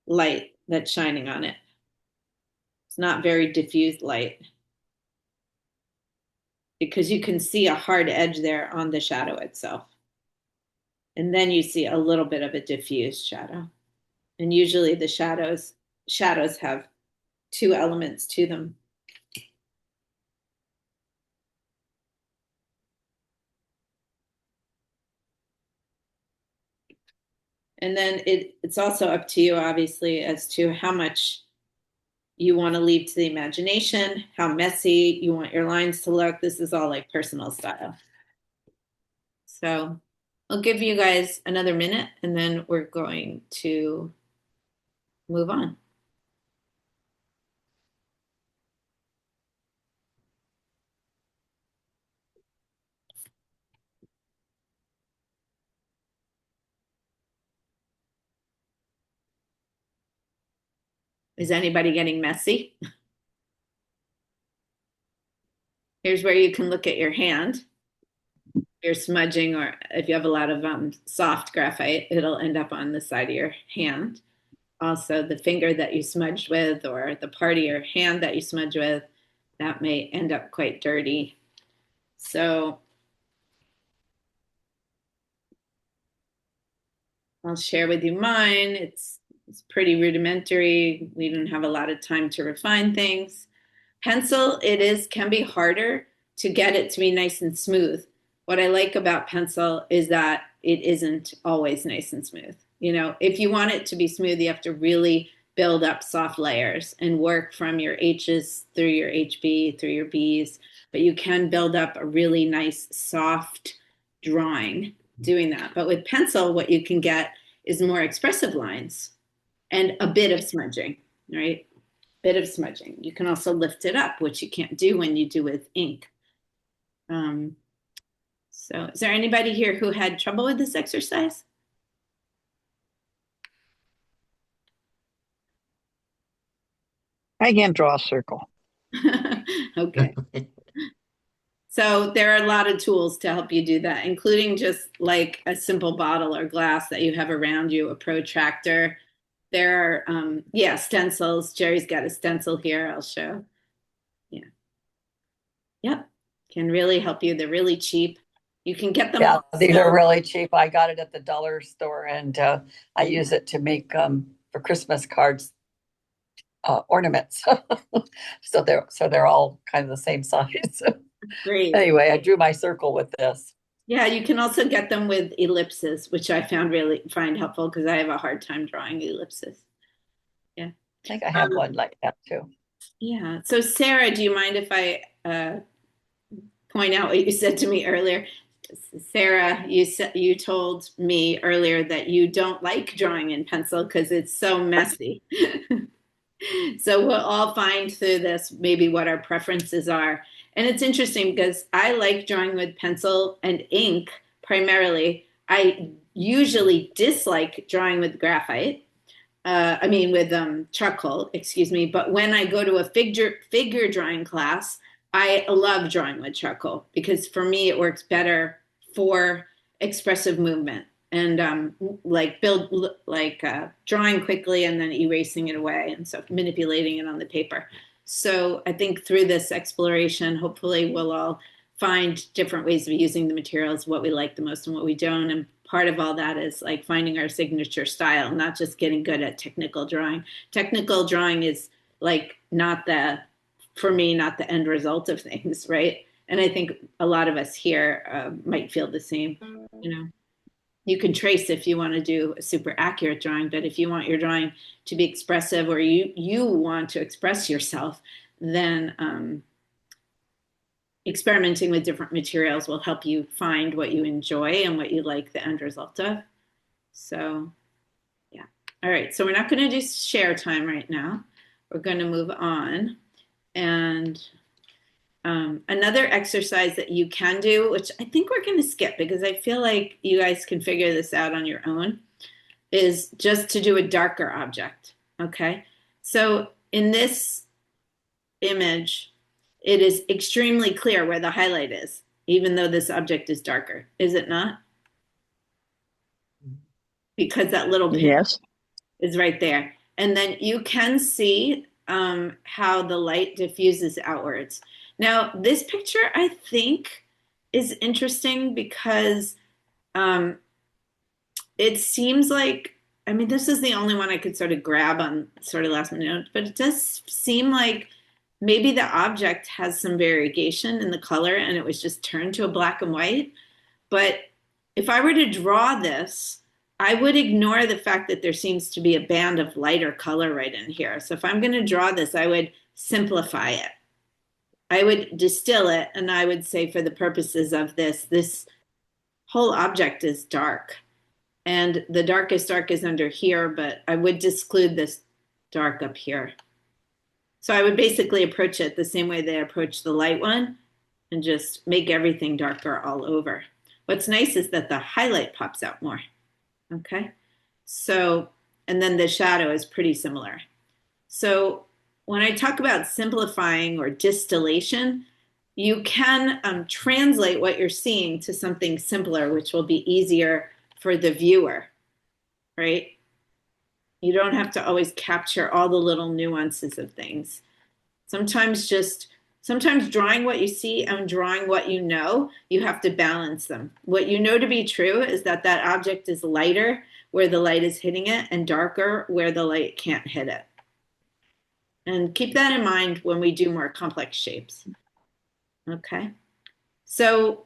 light that's shining on it. It's not very diffused light because you can see a hard edge there on the shadow itself. And then you see a little bit of a diffused shadow. And usually the shadows have two elements to them. And then it's also up to you, obviously, as to how much you want to leave to the imagination, how messy you want your lines to look. This is all like personal style. So I'll give you guys another minute and then we're going to move on. Is anybody getting messy? Here's where you can look at your hand. You're smudging, or if you have a lot of soft graphite, it'll end up on the side of your hand. Also, the finger that you smudged with, or the part of your hand that you smudge with, that may end up quite dirty. So I'll share with you mine. It's pretty rudimentary. We don't have a lot of time to refine things. Pencil, can be harder to get it to be nice and smooth. What I like about pencil is that it isn't always nice and smooth. If you want it to be smooth, you have to really build up soft layers and work from your H's through your HB, through your B's, but you can build up a really nice soft drawing doing that. But with pencil, what you can get is more expressive lines and a bit of smudging, right? Bit of smudging. You can also lift it up, which you can't do when you do with ink. So is there anybody here who had trouble with this exercise? I can't draw a circle. Okay. So there are a lot of tools to help you do that, including just like a simple bottle or glass that you have around you, a protractor. There are, stencils. Jerry's got a stencil here. I'll show. Yeah. Yep. Can really help you. They're really cheap. You can get them. Yeah, these are really cheap. I got it at the dollar store, and I use it to make for Christmas cards ornaments. So they're all kind of the same size. Great. Anyway, I drew my circle with this. Yeah, you can also get them with ellipses, which I find helpful because I have a hard time drawing ellipses. Yeah. I think I have one like that too. Yeah. So Sarah, do you mind if I point out what you said to me earlier? Sarah, you told me earlier that you don't like drawing in pencil because it's so messy. So we'll all find through this maybe what our preferences are. And it's interesting because I like drawing with pencil and ink primarily. I usually dislike drawing with graphite. With charcoal, excuse me. But when I go to a figure drawing class, I love drawing with charcoal because for me it works better for expressive movement and drawing quickly and then erasing it away and so manipulating it on the paper. So I think through this exploration, hopefully we'll all find different ways of using the materials, what we like the most and what we don't. And part of all that is like finding our signature style, not just getting good at technical drawing. Technical drawing is like for me, not the end result of things, right? And I think a lot of us here might feel the same. You can trace if you want to do a super accurate drawing, but if you want your drawing to be expressive or you want to express yourself, then experimenting with different materials will help you find what you enjoy and what you like the end result of. So, yeah. All right. So we're not going to do share time right now. We're going to move on. And another exercise that you can do, which I think we're going to skip because I feel like you guys can figure this out on your own, is just to do a darker object. Okay. So in this image, it is extremely clear where the highlight is, even though this object is darker. Is it not? Because that little pin Yes. is right there. And then you can see how the light diffuses outwards. Now, this picture, I think, is interesting because it seems like, this is the only one I could sort of grab on sort of last minute, but it does seem like maybe the object has some variegation in the color and it was just turned to a black and white. But if I were to draw this, I would ignore the fact that there seems to be a band of lighter color right in here. So if I'm going to draw this, I would simplify it. I would distill it, and I would say for the purposes of this whole object is dark. And the darkest dark is under here, but I would disclude this dark up here. So I would basically approach it the same way they approach the light one and just make everything darker all over. What's nice is that the highlight pops out more. Okay. So, and then the shadow is pretty similar. So when I talk about simplifying or distillation, you can translate what you're seeing to something simpler, which will be easier for the viewer, right? You don't have to always capture all the little nuances of things. Sometimes drawing what you see and drawing what you have to balance them. What you know to be true is that object is lighter where the light is hitting it and darker where the light can't hit it. And keep that in mind when we do more complex shapes. Okay. So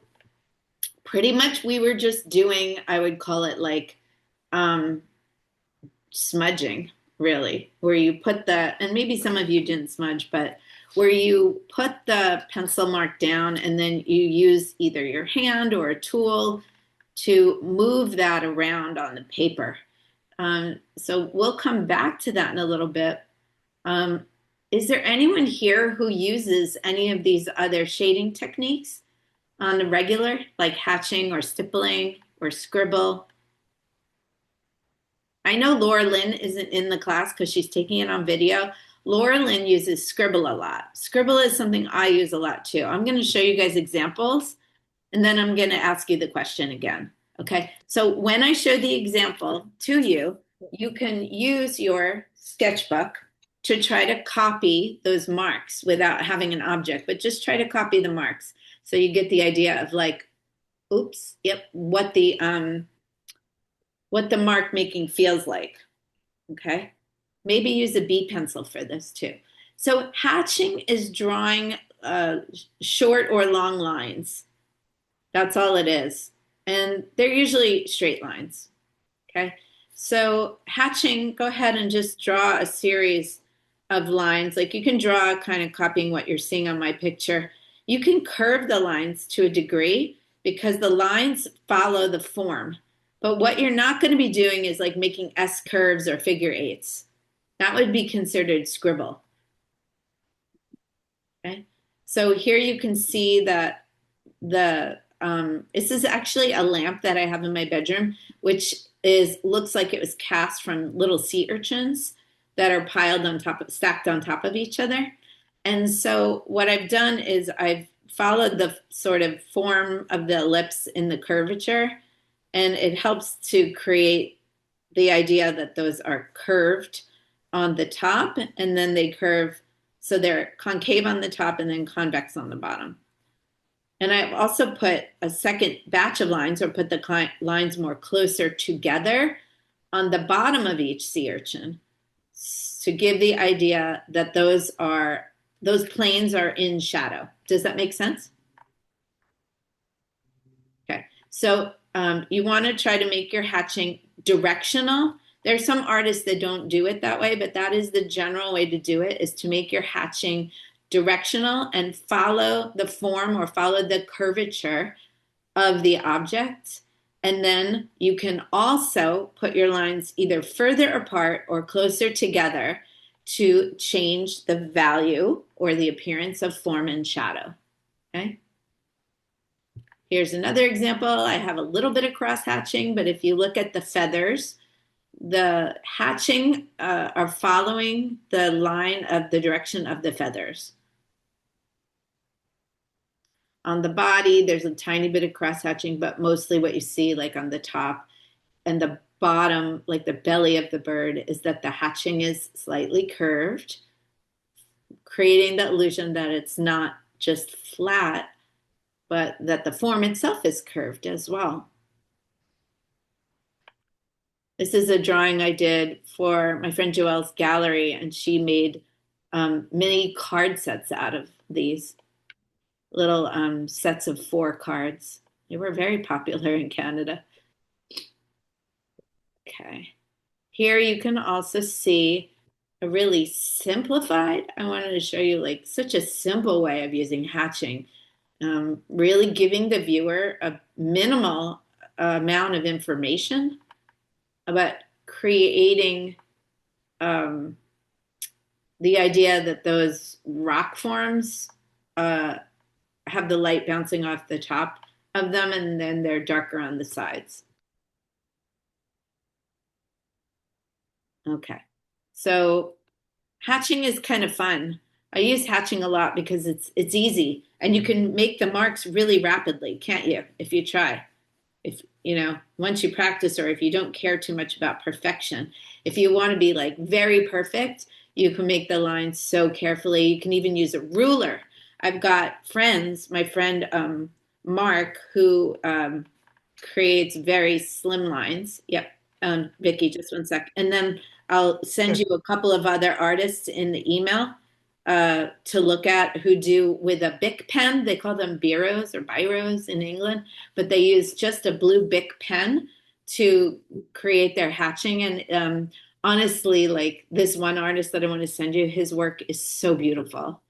pretty much we were just doing, I would call it like um, smudging, really, where you put and maybe some of you didn't smudge, but where you put the pencil mark down and then you use either your hand or a tool to move that around on the paper. So we'll come back to that in a little bit. Is there anyone here who uses any of these other shading techniques on the regular, like hatching or stippling or scribble? I know Laura Lynn isn't in the class because she's taking it on video. Laura Lynn uses Scribble a lot. Scribble is something I use a lot too. I'm going to show you guys examples and then I'm going to ask you the question again. Okay, so when I show the example to you, you can use your sketchbook to try to copy those marks without having an object, but just try to copy the marks. So you get the idea of like, oops, yep, what the mark making feels like. Okay, maybe use a B pencil for this too. So hatching is drawing short or long lines. That's all it is. And they're usually straight lines. Okay, so hatching, go ahead and just draw a series of lines. Like you can draw kind of copying what you're seeing on my picture. You can curve the lines to a degree because the lines follow the form. But what you're not going to be doing is like making S curves or figure eights. That would be considered scribble. Okay, so here you can see that this is actually a lamp that I have in my bedroom, which looks like it was cast from little sea urchins that are stacked on top of each other. And so what I've done is I've followed the sort of form of the ellipse in the curvature, and it helps to create the idea that those are curved on the top, and then they curve, so they're concave on the top and then convex on the bottom. And I've also put a second batch of lines, or put the lines more closer together on the bottom of each sea urchin to give the idea that those planes are in shadow. Does that make sense? Okay, so you want to try to make your hatching directional. There's some artists that don't do it that way, but that is the general way to do it, is to make your hatching directional and follow the form or follow the curvature of the object. And then you can also put your lines either further apart or closer together to change the value or the appearance of form and shadow. Okay. Here's another example. I have a little bit of cross hatching, but if you look at the feathers, the hatching are following the line of the direction of the feathers. On the body, there's a tiny bit of cross hatching, but mostly what you see like on the top and the bottom, like the belly of the bird, is that the hatching is slightly curved, creating the illusion that it's not just flat, but that the form itself is curved as well. This is a drawing I did for my friend Joelle's gallery, and she made mini card sets out of these little sets of 4 cards. They were very popular in Canada. Okay. Here you can also see a really simplified, I wanted to show you like such a simple way of using hatching, really giving the viewer a minimal amount of information about creating the idea that those rock forms have the light bouncing off the top of them, and then they're darker on the sides. Okay, so hatching is kind of fun. I use hatching a lot because it's easy, and you can make the marks really rapidly, can't you? If you try, if you know, once you practice, or if you don't care too much about perfection. If you want to be like very perfect, you can make the lines so carefully. You can even use a ruler. I've got friends, my friend Mark, who creates very slim lines. Yep, Vicki, just one sec. And then I'll send you a couple of other artists in the email to look at who do with a Bic pen. They call them biros or biros in England, but they use just a blue Bic pen to create their hatching. And honestly, like this one artist that I want to send you, his work is so beautiful.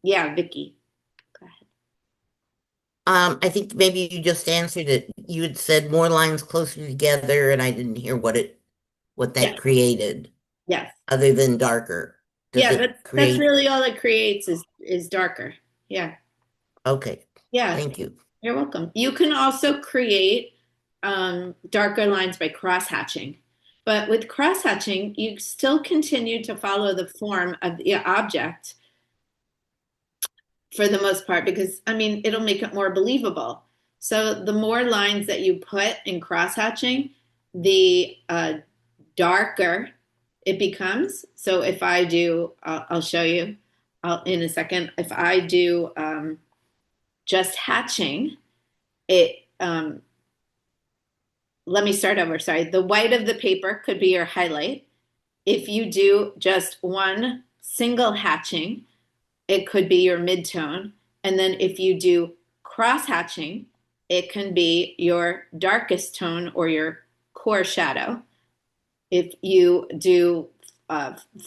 Yeah, Vicky. Go ahead. I think maybe you just answered it. You had said more lines closer together, and I didn't hear what that Yeah. created, Yes. other than darker. Does Yeah, it that's create? really all it creates is darker. Yeah. Okay, Yeah. thank you. You're welcome. You can also create darker lines by cross hatching. But with cross hatching, you still continue to follow the form of the object for the most part, because I mean, it'll make it more believable. So the more lines that you put in cross hatching, the darker it becomes. So if I do, I'll show you in a second. If I do just hatching, it let me start over. Sorry. The white of the paper could be your highlight. If you do just one single hatching, it could be your midtone. And then if you do cross hatching, it can be your darkest tone or your core shadow. If you do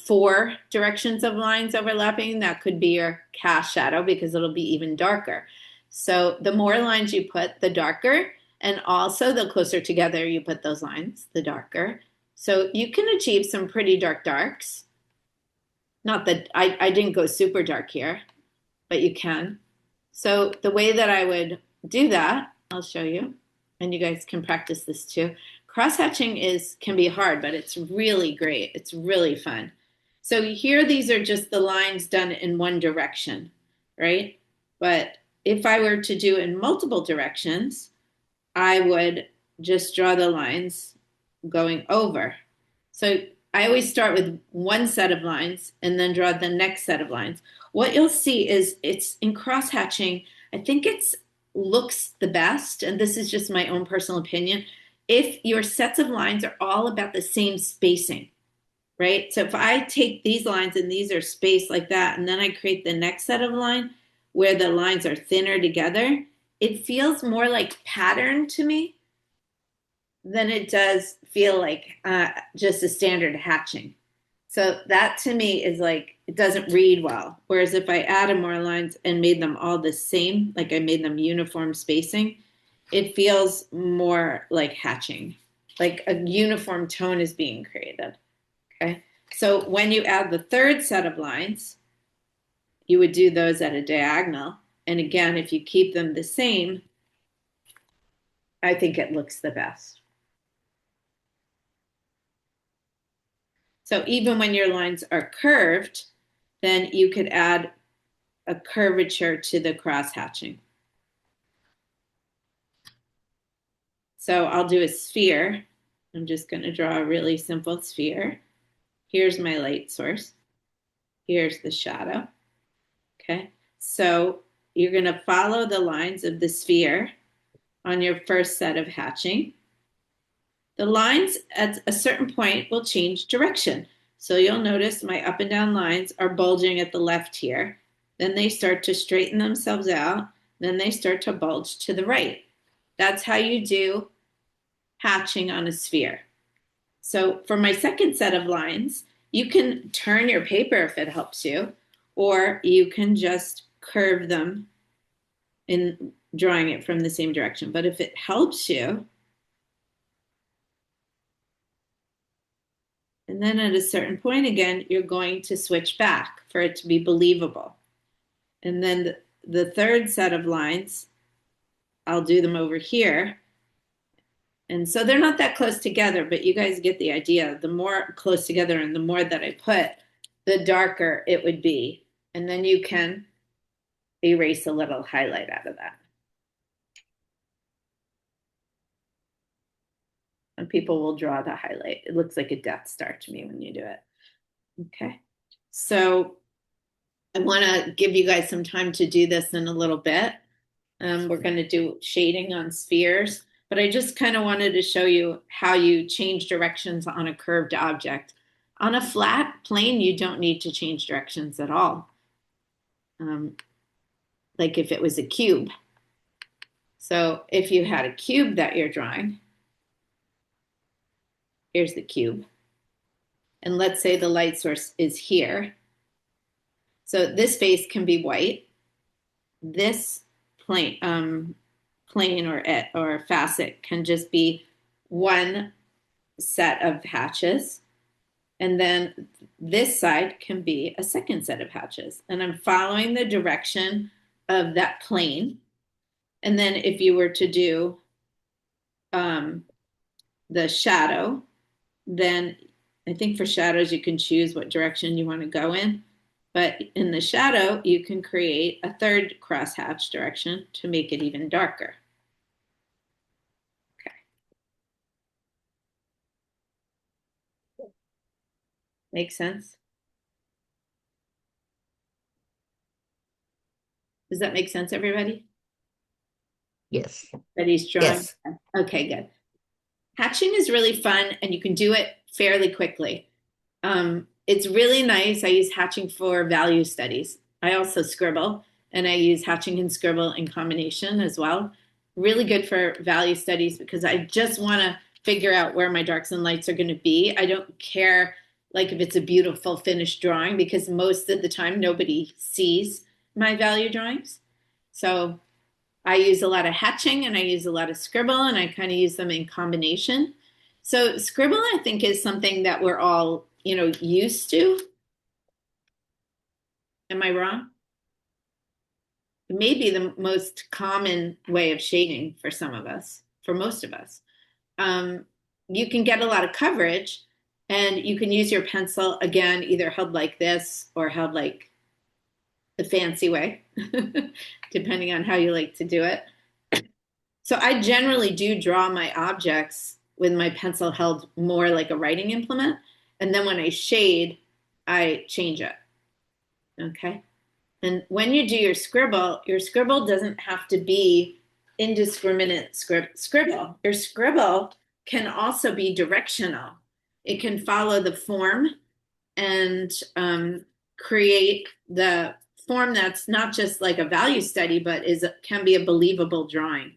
4 directions of lines overlapping, that could be your cast shadow because it'll be even darker. So the more lines you put, the darker. And also the closer together you put those lines, the darker. So you can achieve some pretty dark darks. Not that I didn't go super dark here, but you can. So the way that I would do that, I'll show you, and you guys can practice this too. Cross hatching can be hard, but it's really great. It's really fun. So here, these are just the lines done in one direction, right? But if I were to do in multiple directions, I would just draw the lines going over. So I always start with one set of lines and then draw the next set of lines. What you'll see is it's in cross hatching. I think it's looks the best, and this is just my own personal opinion, if your sets of lines are all about the same spacing, right? So if I take these lines and these are spaced like that, and then I create the next set of line where the lines are thinner together, it feels more like pattern to me than it does feel like just a standard hatching. So that to me is like, it doesn't read well. Whereas if I added more lines and made them all the same, like I made them uniform spacing, it feels more like hatching, like a uniform tone is being created. Okay. So when you add the third set of lines, you would do those at a diagonal. And again, if you keep them the same, I think it looks the best. So even when your lines are curved, then you could add a curvature to the cross hatching. So I'll do a sphere. I'm just going to draw a really simple sphere. Here's my light source. Here's the shadow. Okay. So you're going to follow the lines of the sphere on your first set of hatching. The lines at a certain point will change direction. So you'll notice my up and down lines are bulging at the left here. Then they start to straighten themselves out. Then they start to bulge to the right. That's how you do hatching on a sphere. So for my second set of lines, you can turn your paper if it helps you, or you can just curve them in drawing it from the same direction. But if it helps you, and then at a certain point again, you're going to switch back for it to be believable. And then the third set of lines, I'll do them over here. And so they're not that close together, but you guys get the idea. The more close together and the more that I put, the darker it would be. And then you can erase a little highlight out of that. And people will draw the highlight. It looks like a Death Star to me when you do it. Okay. So I want to give you guys some time to do this in a little bit. We're going to do shading on spheres, but I just kind of wanted to show you how you change directions on a curved object. On a flat plane, you don't need to change directions at all. Like if it was a cube. So if you had a cube that you're drawing, here's the cube. And let's say the light source is here. So this face can be white. This plane, or facet can just be one set of hatches. And then this side can be a second set of hatches. And I'm following the direction of that plane. And then if you were to do the shadow, then I think for shadows, you can choose what direction you want to go in. But in the shadow, you can create a third crosshatch direction to make it even darker. Okay. Make sense? Does that make sense, everybody? Yes. That he's drawing? Yes. Okay, good. Hatching is really fun, and you can do it fairly quickly. It's really nice. I use hatching for value studies. I also scribble, and I use hatching and scribble in combination as well. Really good for value studies because I just want to figure out where my darks and lights are going to be. I don't care like if it's a beautiful finished drawing because most of the time nobody sees my value drawings. So I use a lot of hatching and I use a lot of scribble, and I kind of use them in combination. So scribble, I think, is something that we're all, used to. Am I wrong? It may be the most common way of shading for some of us, for most of us. You can get a lot of coverage, and you can use your pencil, again, either held like this or held like the fancy way, depending on how you like to do it. So I generally do draw my objects with my pencil held more like a writing implement. And then when I shade, I change it. Okay. And when you do your scribble doesn't have to be indiscriminate scribble. Your scribble can also be directional. It can follow the form and create the form that's not just like a value study, but can be a believable drawing.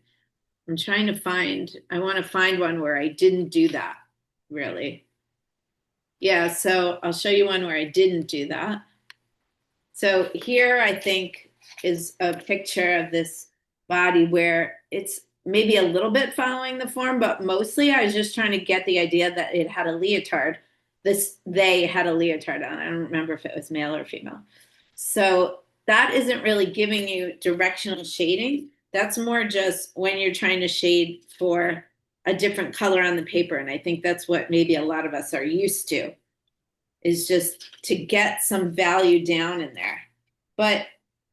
I'm trying to I want to find one where I didn't do that, really. Yeah, so I'll show you one where I didn't do that. So here I think is a picture of this body where it's maybe a little bit following the form, but mostly I was just trying to get the idea that it had a leotard. They had a leotard on. I don't remember if it was male or female. So that isn't really giving you directional shading. That's more just when you're trying to shade for a different color on the paper. And I think that's what maybe a lot of us are used to, is just to get some value down in there. But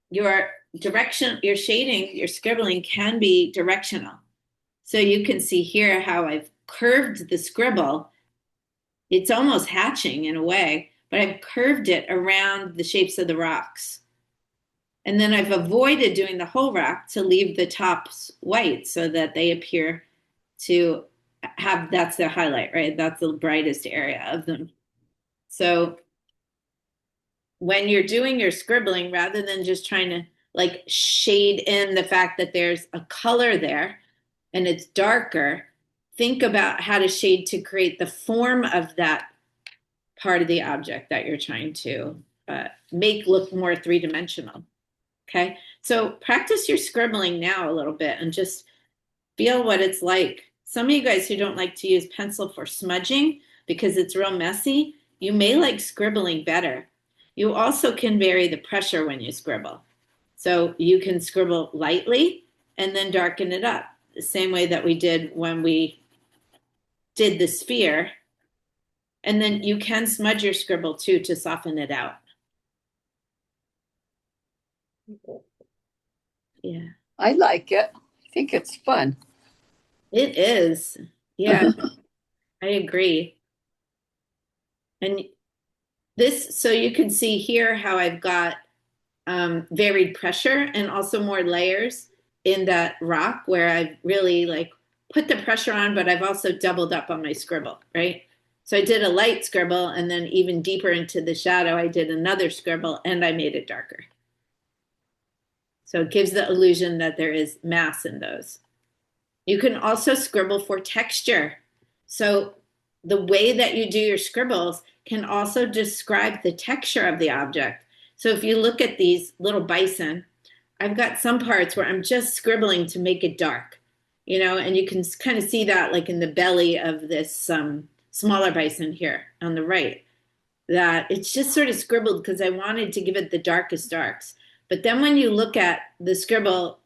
your shading, your scribbling can be directional. So you can see here how I've curved the scribble. It's almost hatching in a way, but I've curved it around the shapes of the rocks. And then I've avoided doing the whole rock to leave the tops white so that they appear to have, that's the highlight, right? That's the brightest area of them. So when you're doing your scribbling, rather than just trying to like shade in the fact that there's a color there and it's darker, think about how to shade to create the form of that part of the object that you're trying to make look more three-dimensional. Okay, so practice your scribbling now a little bit and just feel what it's like. Some of you guys who don't like to use pencil for smudging because it's real messy, you may like scribbling better. You also can vary the pressure when you scribble. So you can scribble lightly and then darken it up, the same way that we did when we did the sphere. And then you can smudge your scribble too to soften it out. Yeah. I like it. I think it's fun. It is. Yeah, I agree. And so you can see here how I've got varied pressure and also more layers in that rock where I've really like put the pressure on, but I've also doubled up on my scribble, right? So I did a light scribble, and then even deeper into the shadow, I did another scribble, and I made it darker. So it gives the illusion that there is mass in those. You can also scribble for texture. So the way that you do your scribbles can also describe the texture of the object. So if you look at these little bison, I've got some parts where I'm just scribbling to make it dark, and you can kind of see that like in the belly of this smaller bison here on the right, that it's just sort of scribbled because I wanted to give it the darkest darks. But then when you look at the scribble,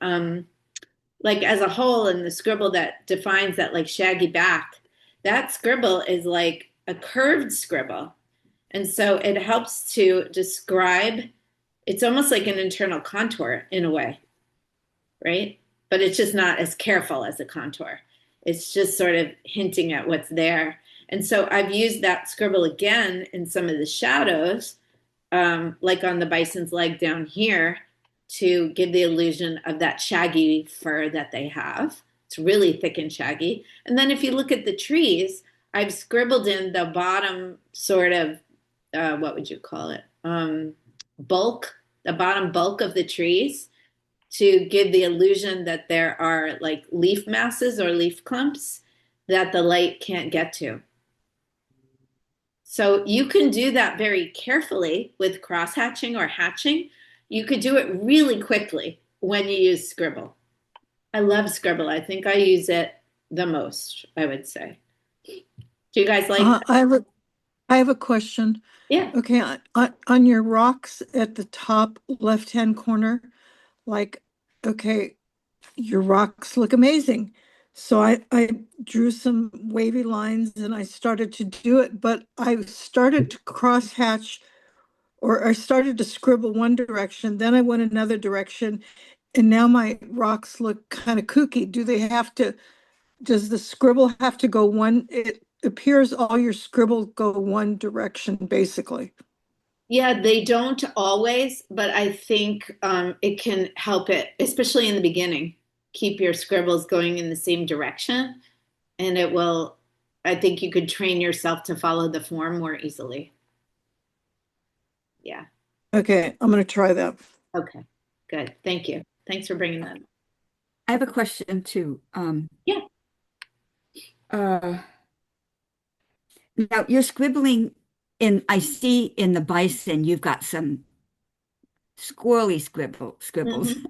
like as a whole, and the scribble that defines that like shaggy back, that scribble is like a curved scribble. And so it helps to describe, it's almost like an internal contour in a way, right? But it's just not as careful as a contour. It's just sort of hinting at what's there. And so I've used that scribble again in some of the shadows, like on the bison's leg down here, to give the illusion of that shaggy fur that they have. It's really thick and shaggy. And then if you look at the trees, I've scribbled in the bottom sort of, what would you call it? Bulk, the bottom bulk of the trees, to give the illusion that there are like leaf masses or leaf clumps that the light can't get to. So you can do that very carefully with cross hatching or hatching. You could do it really quickly when you use Scribble. I love Scribble. I think I use it the most, I would say. Do you guys like that? I have a question. Yeah. Okay, on your rocks at the top left-hand corner, like, okay, your rocks look amazing. So I drew some wavy lines and I started to do it, but I started to crosshatch, or I started to scribble one direction, then I went another direction, and now my rocks look kind of kooky. Does the scribble have to go one? It appears all your scribbles go one direction, basically. Yeah, they don't always, but I think it can help it, especially in the beginning. Keep your scribbles going in the same direction, and it will, I think you could train yourself to follow the form more easily. Yeah. Okay, I'm going to try that. Okay, good. Thank you. Thanks for bringing that up. I have a question too. Yeah. Now you're scribbling I see in the bison, you've got some squirrely scribbles. Mhm.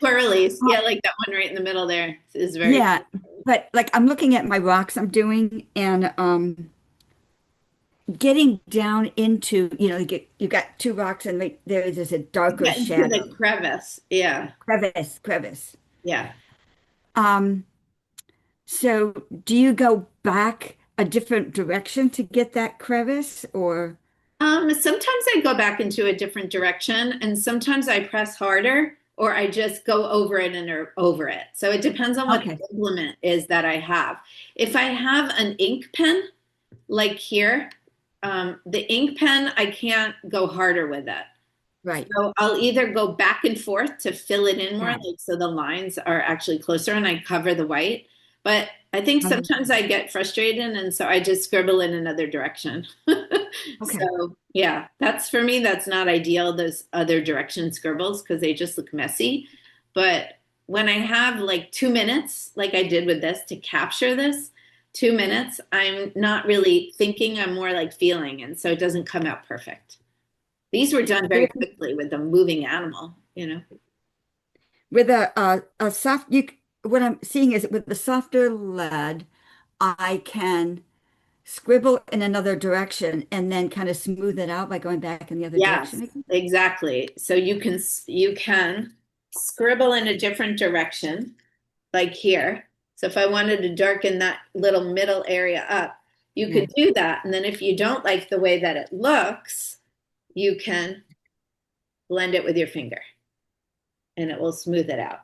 Swirlies. Yeah, like that one right in the middle there is very Yeah, but like I'm looking at my rocks I'm doing and getting into, you got two rocks and there's a darker get into shadow. the crevice. Yeah. Crevice. Yeah. Um, so do you go back a different direction to get that crevice or? Sometimes I go back into a different direction, and sometimes I press harder, or I just go over it and or over it. So it depends on what Okay. implement is that I have. If I have an ink pen, like here, the ink pen, I can't go harder with it. Right. So I'll either go back and forth to fill it in more, Yeah. like so the lines are actually closer and I cover the white. But I think sometimes I get frustrated and so I just scribble in another direction. Okay. So yeah, that's for me, that's not ideal, those other direction scribbles, because they just look messy. But when I have like 2 minutes, like I did with this, to capture this, 2 minutes, I'm not really thinking, I'm more like feeling. And so it doesn't come out perfect. These were done very quickly with a moving animal. With a soft, what I'm seeing is with the softer lead, I can scribble in another direction and then kind of smooth it out by going back in the other Yes, direction again. exactly. So you can scribble in a different direction, like here. So if I wanted to darken that little middle area up, you Yeah. could do that. And then if you don't like the way that it looks, you can blend it with your finger and it will smooth it out.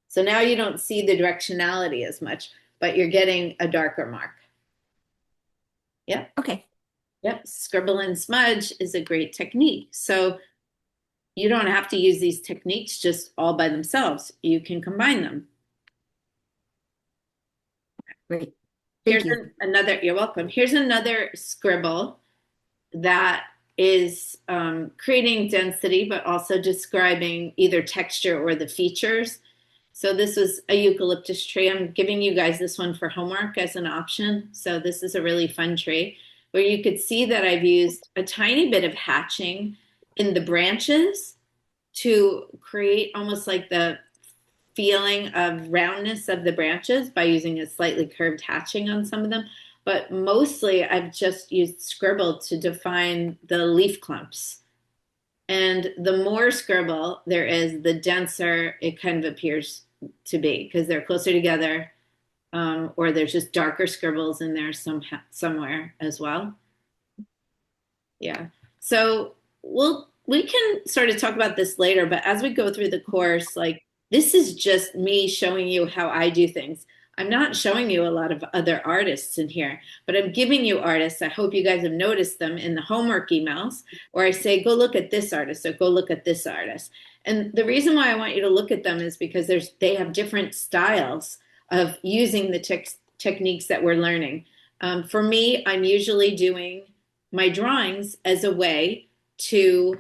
So now you don't see the directionality as much, but you're getting a darker mark. Yep. Okay. Yep. Scribble and smudge is a great technique. So you don't have to use these techniques just all by themselves. You can combine them. Great. Here's Thank you. another, you're welcome. Here's another scribble that is creating density, but also describing either texture or the features. So this was a eucalyptus tree. I'm giving you guys this one for homework as an option. So this is a really fun tree where you could see that I've used a tiny bit of hatching in the branches to create almost like the feeling of roundness of the branches by using a slightly curved hatching on some of them. But mostly I've just used scribble to define the leaf clumps. And the more scribble there is, the denser it kind of appears to be because they're closer together, or there's just darker scribbles in there somewhere as well. Yeah. So we can sort of talk about this later, but as we go through the course, like this is just me showing you how I do things. I'm not showing you a lot of other artists in here, but I'm giving you artists. I hope you guys have noticed them in the homework emails where I say, go look at this artist or go look at this artist. And the reason why I want you to look at them is because they have different styles of using the techniques that we're learning. For me, I'm usually doing my drawings as a way to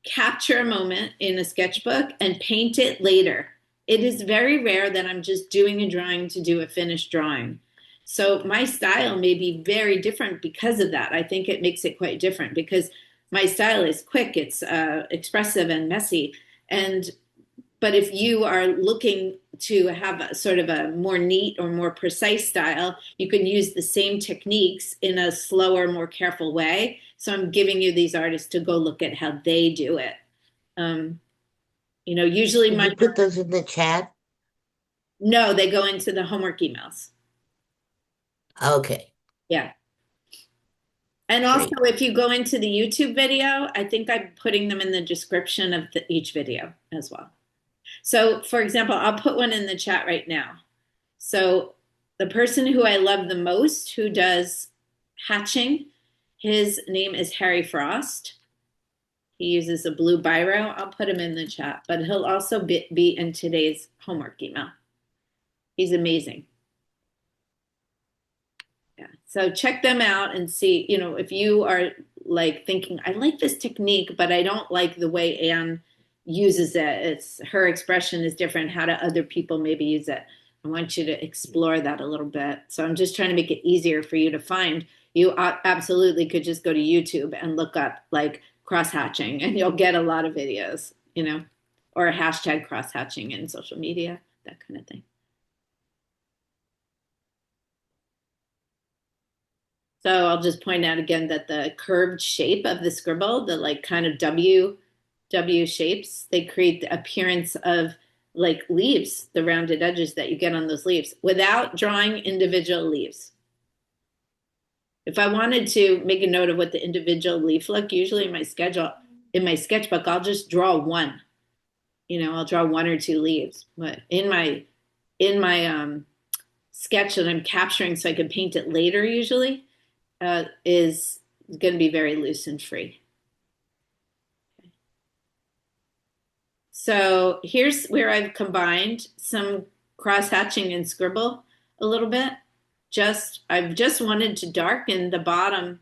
capture a moment in a sketchbook and paint it later. It is very rare that I'm just doing a drawing to do a finished drawing. So my style may be very different because of that. I think it makes it quite different because my style is quick, it's expressive and messy. But if you are looking to have a sort of a more neat or more precise style, you can use the same techniques in a slower, more careful way. So I'm giving you these artists to go look at how they do it. Usually Did you put those in the chat? No, they go into the homework emails. Okay. Yeah. And also, Great. if you go into the YouTube video, I think I'm putting them in the description of each video as well. So, for example, I'll put one in the chat right now. So, the person who I love the most who does hatching, his name is Harry Frost. He uses a blue biro. I'll put him in the chat, but he'll also be in today's homework email. He's amazing. Yeah. So check them out and see, if you are like thinking, I like this technique, but I don't like the way Anne uses it. Her expression is different. How do other people maybe use it? I want you to explore that a little bit. So I'm just trying to make it easier for you to find. You absolutely could just go to YouTube and look up like cross hatching and you'll get a lot of videos, or hashtag cross hatching in social media, that kind of thing. So I'll just point out again that the curved shape of the scribble, the like kind of W shapes, they create the appearance of like leaves, the rounded edges that you get on those leaves without drawing individual leaves. If I wanted to make a note of what the individual leaf look, usually in my sketchbook, I'll just draw one. I'll draw one or two leaves. But in my sketch that I'm capturing so I can paint it later usually, is going to be very loose and free. Okay. So here's where I've combined some cross hatching and scribble a little bit. I've just wanted to darken the bottom,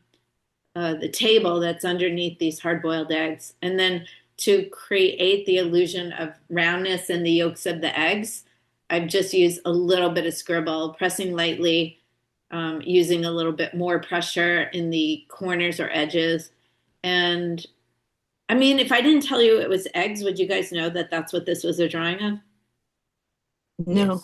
the table that's underneath these hard-boiled eggs, and then to create the illusion of roundness in the yolks of the eggs, I've just used a little bit of scribble, pressing lightly, using a little bit more pressure in the corners or edges. And I mean, if I didn't tell you it was eggs, would you guys know that that's what this was a drawing of? No.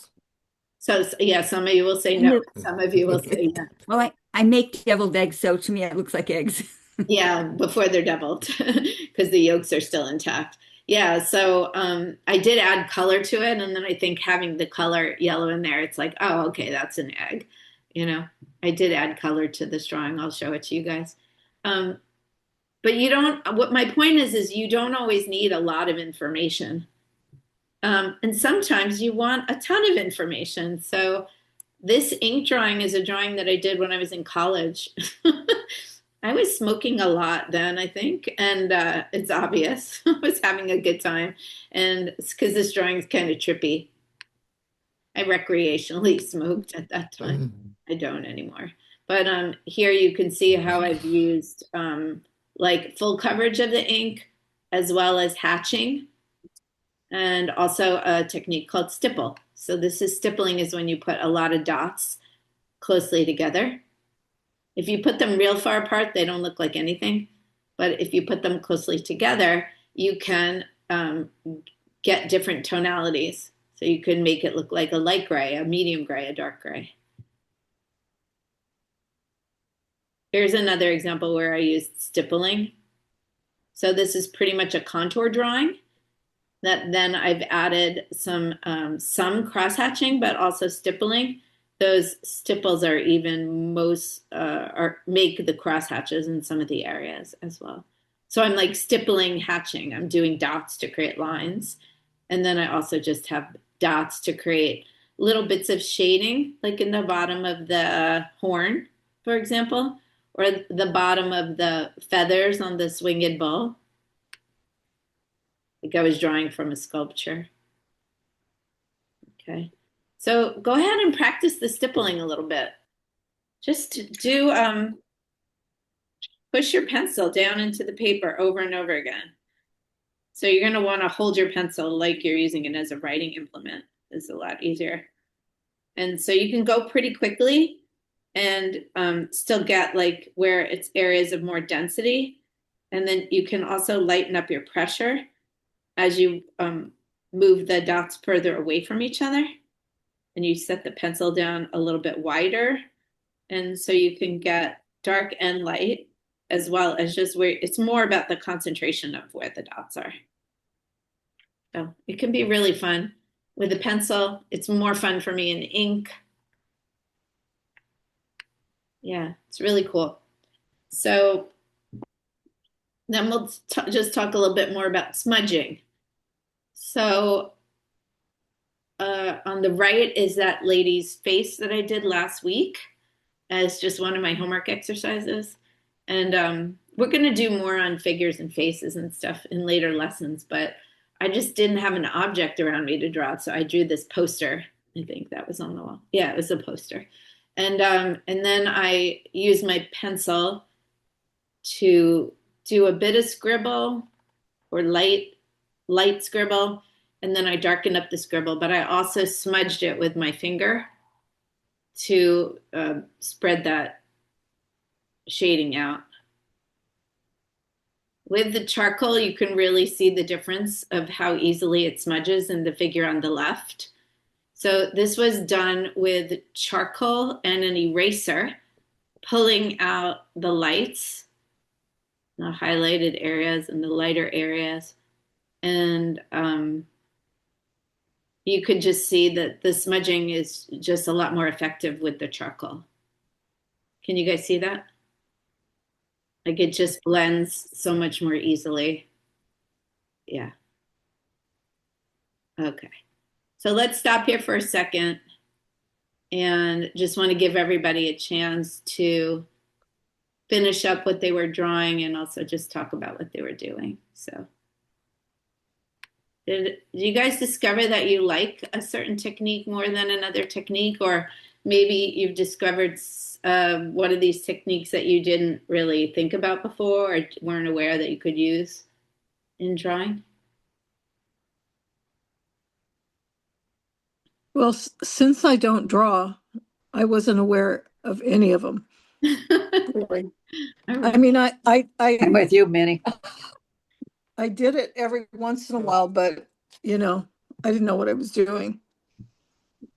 So yeah, some of you will say no, some of you will say yes. Well, I make deviled eggs, so to me it looks like eggs. Yeah, before they're deviled, because the yolks are still intact. Yeah, so I did add color to it, and then I think having the color yellow in there, it's like, oh, okay, that's an egg. I did add color to this drawing. I'll show it to you guys. But what my point is you don't always need a lot of information. And sometimes you want a ton of information. So this ink drawing is a drawing that I did when I was in college. I was smoking a lot then, I think, and it's obvious. I was having a good time, and it's because this drawing is kind of trippy. I recreationally smoked at that time. I don't anymore. But here you can see how I've used like full coverage of the ink as well as hatching and also a technique called stipple. So this is stippling is when you put a lot of dots closely together. If you put them real far apart, they don't look like anything. But if you put them closely together, you can get different tonalities. So you can make it look like a light gray, a medium gray, a dark gray. Here's another example where I used stippling. So this is pretty much a contour drawing that then I've added some cross hatching, but also stippling. Those stipples are even make the cross hatches in some of the areas as well. So I'm like stippling, hatching. I'm doing dots to create lines. And then I also just have dots to create little bits of shading, like in the bottom of the horn, for example, or the bottom of the feathers on this winged bull. Like I was drawing from a sculpture. Okay. So go ahead and practice the stippling a little bit. Just do push your pencil down into the paper over and over again. So you're going to want to hold your pencil like you're using it as a writing implement. It's a lot easier. And so you can go pretty quickly and still get like where it's areas of more density. And then you can also lighten up your pressure as you move the dots further away from each other. And you set the pencil down a little bit wider. And so you can get dark and light, as well as just where it's more about the concentration of where the dots are. So it can be really fun with a pencil. It's more fun for me in ink. Yeah, it's really cool. So then we'll just talk a little bit more about smudging. So on the right is that lady's face that I did last week as just one of my homework exercises. And we're going to do more on figures and faces and stuff in later lessons, but I just didn't have an object around me to draw. So I drew this poster. I think that was on the wall. Yeah, it was a poster. And then I used my pencil to do a bit of scribble or light scribble. And then I darkened up the scribble, but I also smudged it with my finger to spread that shading out. With the charcoal, you can really see the difference of how easily it smudges in the figure on the left. So this was done with charcoal and an eraser, pulling out the lights, the highlighted areas and the lighter areas. And you could just see that the smudging is just a lot more effective with the charcoal. Can you guys see that? Like it just blends so much more easily. Yeah. Okay. So let's stop here for a second and just want to give everybody a chance to finish up what they were drawing and also just talk about what they were doing. So did you guys discover that you like a certain technique more than another technique? Or maybe you've discovered one of these techniques that you didn't really think about before or weren't aware that you could use in drawing? Well, since I don't draw, I wasn't aware of any of them. Really. I mean, I'm with you, Minnie. I did it every once in a while, but I didn't know what I was doing.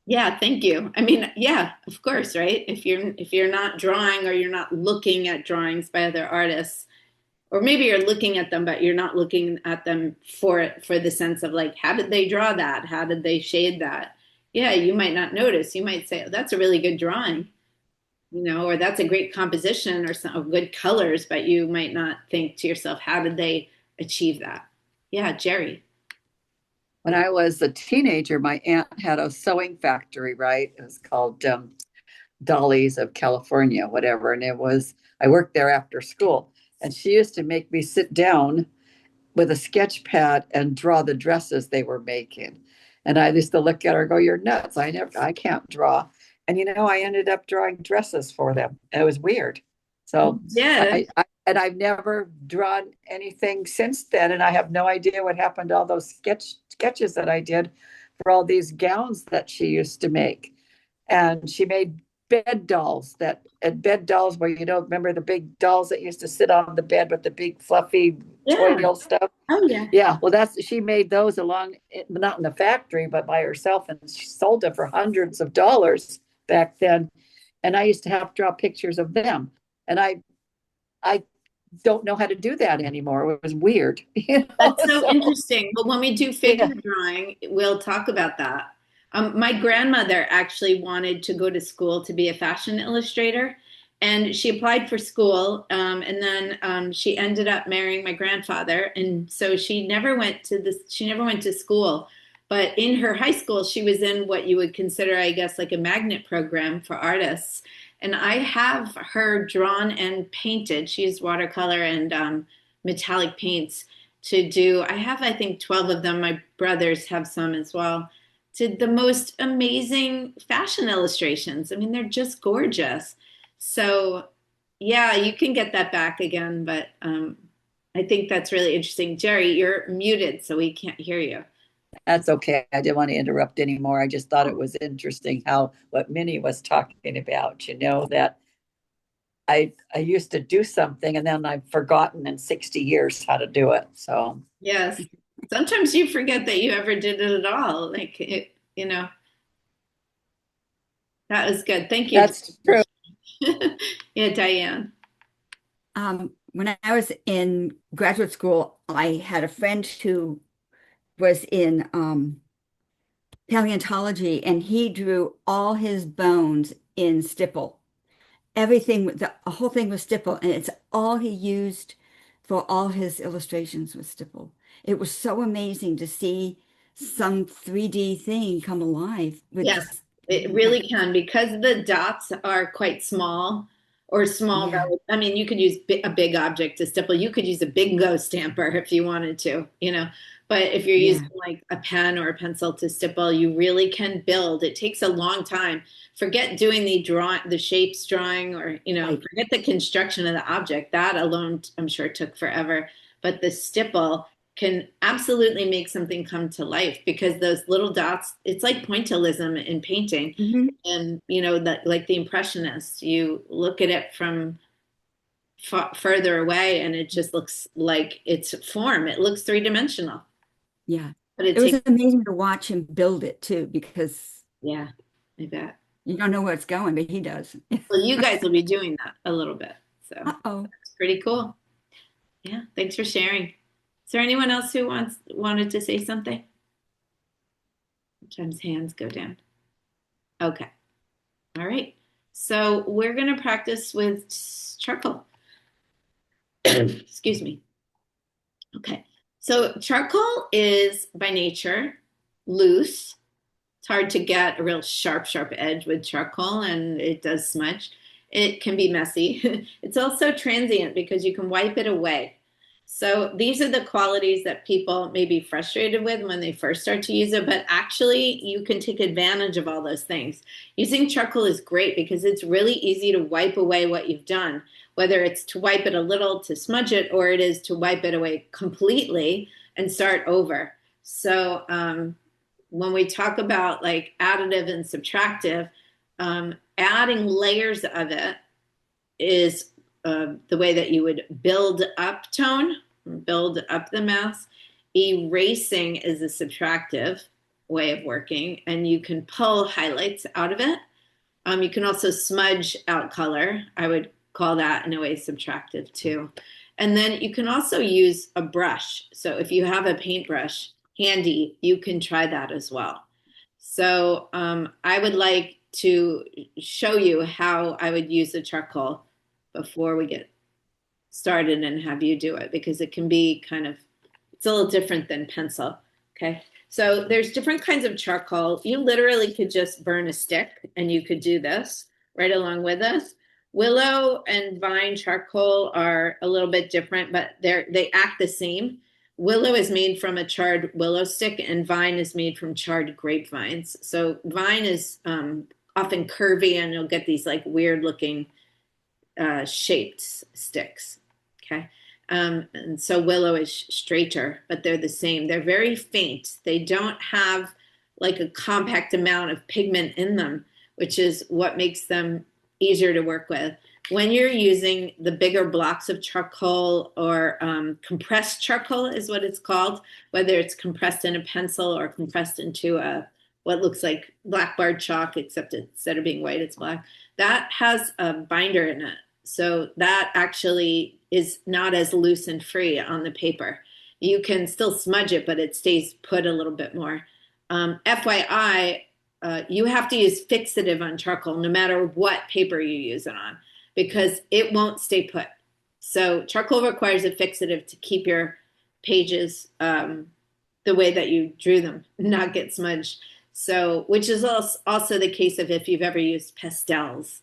Yeah, thank you. I mean, yeah, of course, right? If you're not drawing or you're not looking at drawings by other artists, or maybe you're looking at them, but you're not looking at them for the sense of like, how did they draw that? How did they shade that? Yeah, you might not notice. You might say, oh, that's a really good drawing, or that's a great composition or some good colors, but you might not think to yourself, how did they achieve that? Yeah, Jerry. When I was a teenager, my aunt had a sewing factory, right? It was called Dolly's of California, whatever. And I worked there after school. And she used to make me sit down with a sketch pad and draw the dresses they were making. And I used to look at her and go, "You're nuts. I can't draw." And I ended up drawing dresses for them. It was weird. So Yeah. and I've never drawn anything since then. And I have no idea what happened to all those sketches that I did for all these gowns that she used to make. And she made bed dolls where remember the big dolls that used to sit on the bed with the big fluffy Yeah. toil stuff. Oh, yeah. Yeah, well, she made those not in the factory, but by herself, and she sold them for hundreds of dollars back then. And I used to have to draw pictures of them, and I don't know how to do that anymore. It was weird. That's so So, interesting. But when we do yeah. figure drawing, we'll talk about that. My grandmother actually wanted to go to school to be a fashion illustrator, and she applied for school, and then she ended up marrying my grandfather, and so she never went to this. She never went to school. But in her high school, she was in what you would consider, I guess, like a magnet program for artists. And I have her drawn and painted. She used watercolor and metallic paints to do. I have, I think, 12 of them. My brothers have some as well. Did the most amazing fashion illustrations. I mean, they're just gorgeous. So, yeah, you can get that back again, but I think that's really interesting. Jerry, you're muted, so we can't hear you. That's okay. I didn't want to interrupt anymore. I just thought it was interesting what Minnie was talking about, that I used to do something and then I've forgotten in 60 years how to do it. So Yes. Sometimes you forget that you ever did it at all. That was good. Thank you. that's true. Yeah, Diane. When I was in graduate school, I had a friend who was in paleontology, and he drew all his bones in stipple. Everything, the whole thing was stipple, and it's all he used for all his illustrations was stipple. It was so amazing to see some 3D thing come alive with Yes, just, it really can because the dots are quite small or small. yeah, I mean, you could use a big object to stipple. You could use a bingo stamper if you wanted to. But if you're yeah, using like a pen or a pencil to stipple, you really can build. It takes a long time. Forget doing the shapes drawing or right. forget the construction of the object. That alone, I'm sure took forever. But the stipple can absolutely make something come to life because those little dots, it's like pointillism in painting. Hmm. And, that like the Impressionists, you look at it from further away and it just looks like it's form. It looks three-dimensional, Yeah. but it It was takes, amazing to watch him build it too, because yeah, I bet. you don't know where it's going, but he does. Well, you guys will be doing that a little bit. So Uh-oh. it's pretty cool. Yeah. Thanks for sharing. Is there anyone else who wanted to say something? Sometimes hands go down. Okay. All right. So we're going to practice with charcoal. Excuse me. Okay. So charcoal is by nature loose. It's hard to get a real sharp edge with charcoal, and it does smudge. It can be messy. It's also transient because you can wipe it away. So these are the qualities that people may be frustrated with when they first start to use it, but actually you can take advantage of all those things. Using charcoal is great because it's really easy to wipe away what you've done, whether it's to wipe it a little to smudge it, or it is to wipe it away completely and start over. So when we talk about like additive and subtractive, adding layers of it is the way that you would build up tone, build up the mass. Erasing is a subtractive way of working, and you can pull highlights out of it. You can also smudge out color. I would call that in a way subtractive too. And then you can also use a brush. So if you have a paintbrush handy, you can try that as well. So I would like to show you how I would use the charcoal before we get started and have you do it because it can be it's a little different than pencil. Okay. So there's different kinds of charcoal. You literally could just burn a stick and you could do this right along with us. Willow and vine charcoal are a little bit different, but they act the same. Willow is made from a charred willow stick, and vine is made from charred grapevines. So vine is often curvy, and you'll get these like weird looking shaped sticks. Okay. And so willow is straighter, but they're the same. They're very faint. They don't have like a compact amount of pigment in them, which is what makes them easier to work with. When you're using the bigger blocks of charcoal or compressed charcoal is what it's called, whether it's compressed in a pencil or compressed into a what looks like blackboard chalk, except instead of being white, it's black. That has a binder in it. So that actually is not as loose and free on the paper. You can still smudge it, but it stays put a little bit more. FYI, you have to use fixative on charcoal no matter what paper you use it on, because it won't stay put. So charcoal requires a fixative to keep your pages the way that you drew them, not get smudged. So, which is also the case of if you've ever used pastels,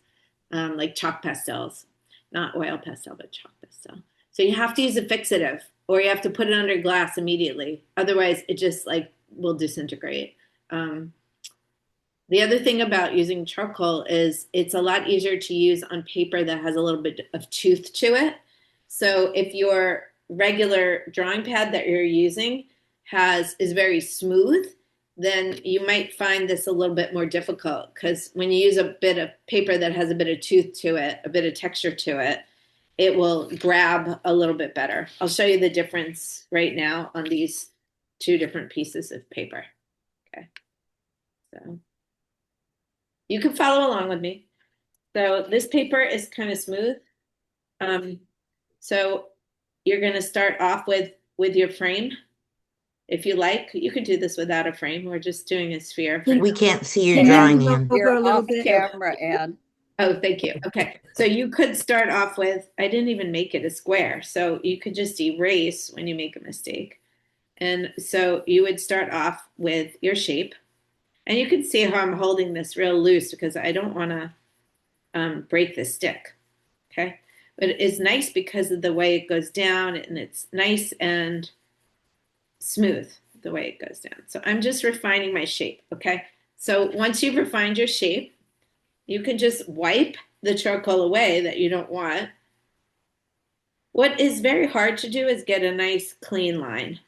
like chalk pastels, not oil pastel, but chalk pastel. So you have to use a fixative, or you have to put it under glass immediately. Otherwise, it just like will disintegrate. The other thing about using charcoal is it's a lot easier to use on paper that has a little bit of tooth to it. So if your regular drawing pad that you're using is very smooth, then you might find this a little bit more difficult, because when you use a bit of paper that has a bit of tooth to it, a bit of texture to it, it will grab a little bit better. I'll show you the difference right now on these two different pieces of paper. Okay, so you can follow along with me. So this paper is kind of smooth. So you're going to start off with your frame. If you like, you could do this without a frame. We're just doing a sphere. We can't see your Can you drawing, go Ann. over You're a little off bit? camera, Ann. Oh, thank you. Okay. So you could start off with, I didn't even make it a square. So you could just erase when you make a mistake. And so you would start off with your shape. And you can see how I'm holding this real loose because I don't want to break the stick. Okay. But it's nice because of the way it goes down, and it's nice and smooth the way it goes down. So I'm just refining my shape. Okay. So once you've refined your shape, you can just wipe the charcoal away that you don't want. What is very hard to do is get a nice clean line.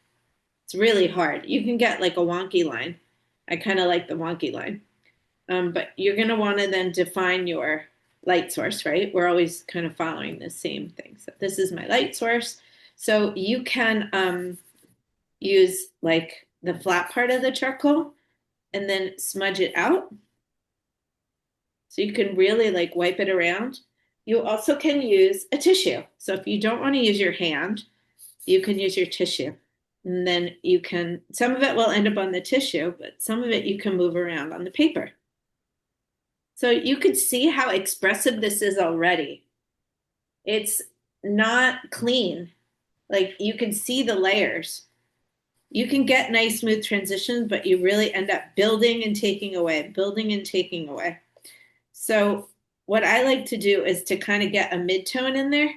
It's really hard. You can get like a wonky line. I kind of like the wonky line. But you're going to want to then define your light source, right? We're always kind of following the same thing. So this is my light source. So you can use like the flat part of the charcoal and then smudge it out. So you can really like wipe it around. You also can use a tissue. So if you don't want to use your hand, you can use your tissue. And then you can, some of it will end up on the tissue, but some of it you can move around on the paper. So you could see how expressive this is already. It's not clean. Like you can see the layers. You can get nice smooth transitions, but you really end up building and taking away, building and taking away. So what I like to do is to kind of get a mid-tone in there.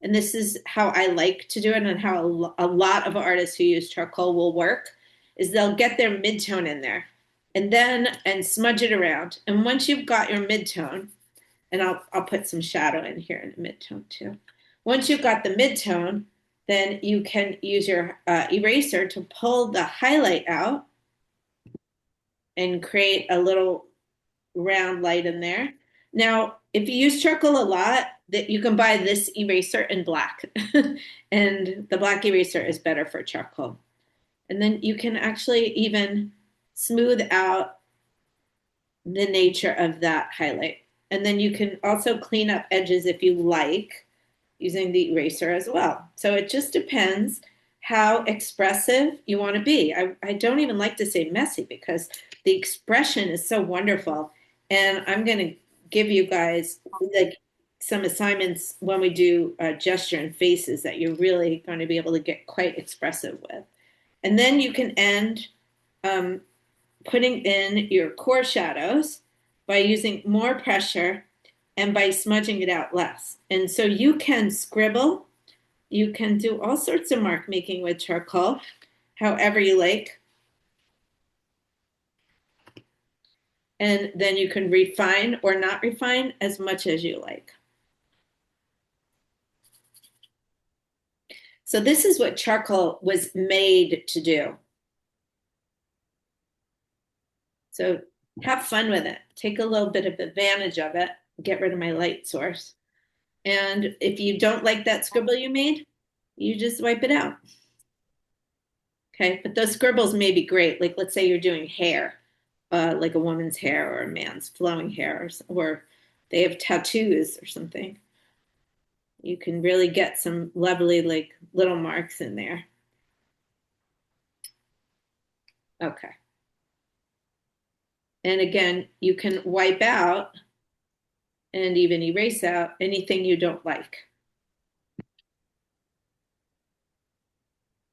And this is how I like to do it, and how a lot of artists who use charcoal will work, is they'll get their mid-tone in there and smudge it around. And once you've got your mid-tone, and I'll put some shadow in here in the mid-tone too. Once you've got the mid-tone, then you can use your eraser to pull the highlight out and create a little round light in there. Now, if you use charcoal a lot, that you can buy this eraser in black, and the black eraser is better for charcoal. And then you can actually even smooth out the nature of that highlight. And then you can also clean up edges if you like using the eraser as well. So it just depends how expressive you want to be. I don't even like to say messy because the expression is so wonderful. And I'm going to give you guys like some assignments when we do gesture and faces that you're really going to be able to get quite expressive with. And then you can end putting in your core shadows by using more pressure and by smudging it out less. And so you can scribble you can do all sorts of mark making with charcoal, however you like. And then you can refine or not refine as much as you like. So this is what charcoal was made to do. So have fun with it. Take a little bit of advantage of it. Get rid of my light source. And if you don't like that scribble you made, you just wipe it out. Okay, but those scribbles may be great. Like let's say you're doing hair, like a woman's hair or a man's flowing hair, or they have tattoos or something. You can really get some lovely like little marks in there. Okay. And again, you can wipe out and even erase out anything you don't like.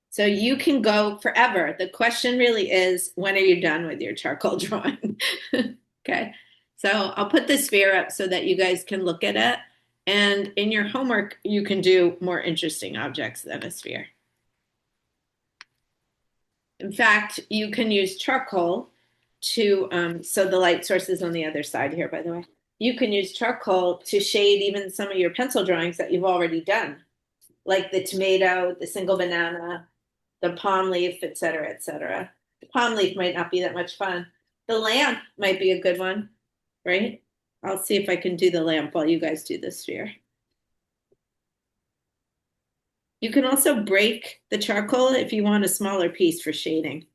So you can go forever. The question really is, when are you done with your charcoal drawing? Okay. So I'll put the sphere up so that you guys can look at it. And in your homework, you can do more interesting objects than a sphere. In fact, you can use charcoal to, so the light source is on the other side here, by the way. You can use charcoal to shade even some of your pencil drawings that you've already done, like the tomato, the single banana, the palm leaf, et cetera, et cetera. The palm leaf might not be that much fun. The lamp might be a good one, right? I'll see if I can do the lamp while you guys do the sphere. You can also break the charcoal if you want a smaller piece for shading.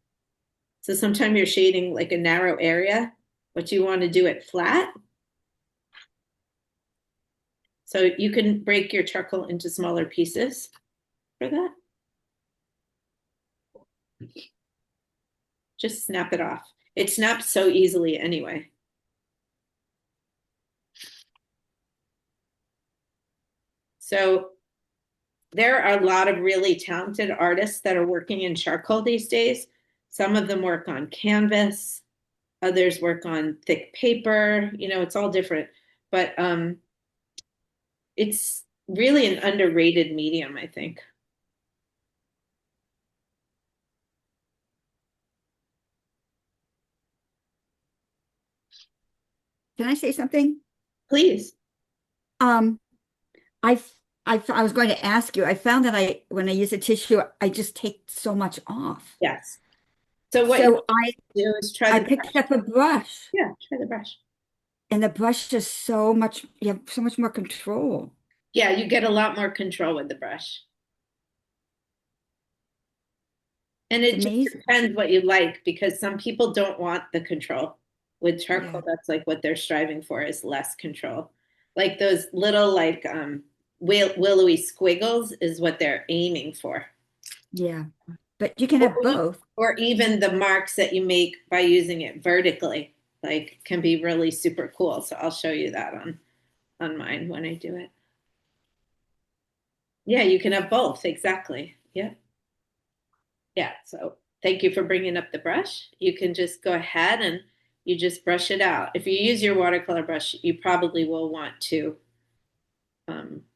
So sometimes you're shading like a narrow area, but you want to do it flat. So you can break your charcoal into smaller pieces for that. Just snap it off. It snaps so easily anyway. So there are a lot of really talented artists that are working in charcoal these days. Some of them work on canvas, others work on thick paper, you know, it's all different. But it's really an underrated medium, I think. Can I say something? Please. Um, I, I was going to ask you, I found that when I use a tissue, I just take so much off. Yes. So what So you do is try I the picked brush. up a brush, Yeah, try the brush. and the brush is so much, you have so much more control. Yeah, you get a lot more control with the brush. And It's it just amazing. depends what you like because some people don't want the control. With charcoal, Yeah. that's like what they're striving for is less control. Like those little like willowy squiggles is what they're aiming for. Yeah. But you can Or, have both. or even the marks that you make by using it vertically, like can be really super cool. So I'll show you that on mine when I do it. Yeah, you can have both. Exactly. Yeah. Yeah. So thank you for bringing up the brush. You can just go ahead and you just brush it out. If you use your watercolor brush, you probably will want to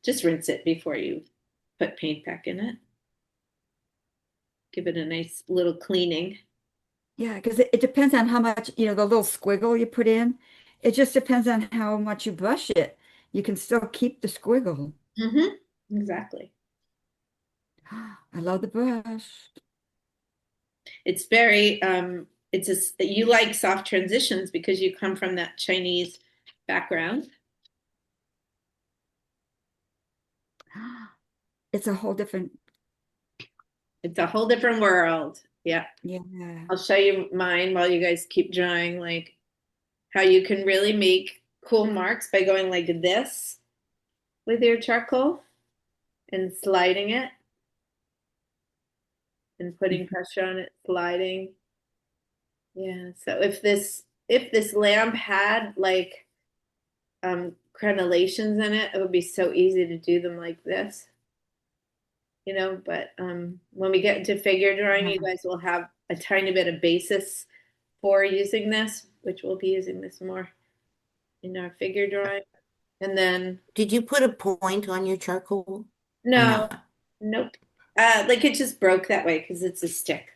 just rinse it before you put paint back in it. Give it a nice little cleaning. Yeah, because it depends on how much, the little squiggle you put in. It just depends on how much you brush it. You can still keep the squiggle. Exactly. I love the brush. It's very it's a you like soft transitions because you come from that Chinese background. It's a whole different, It's a whole different world. Yeah. yeah. I'll show you mine while you guys keep drawing, like how you can really make cool marks by going like this with your charcoal and sliding it and putting pressure on it, sliding. Yeah. So if this lamp had like crenellations in it, it would be so easy to do them like this. But when we get into figure drawing, you guys will have a tiny bit of basis for using this, which we'll be using this more in our figure drawing. And then Did you put a point on your charcoal or no, not? Nope. Like it just broke that way because it's a stick.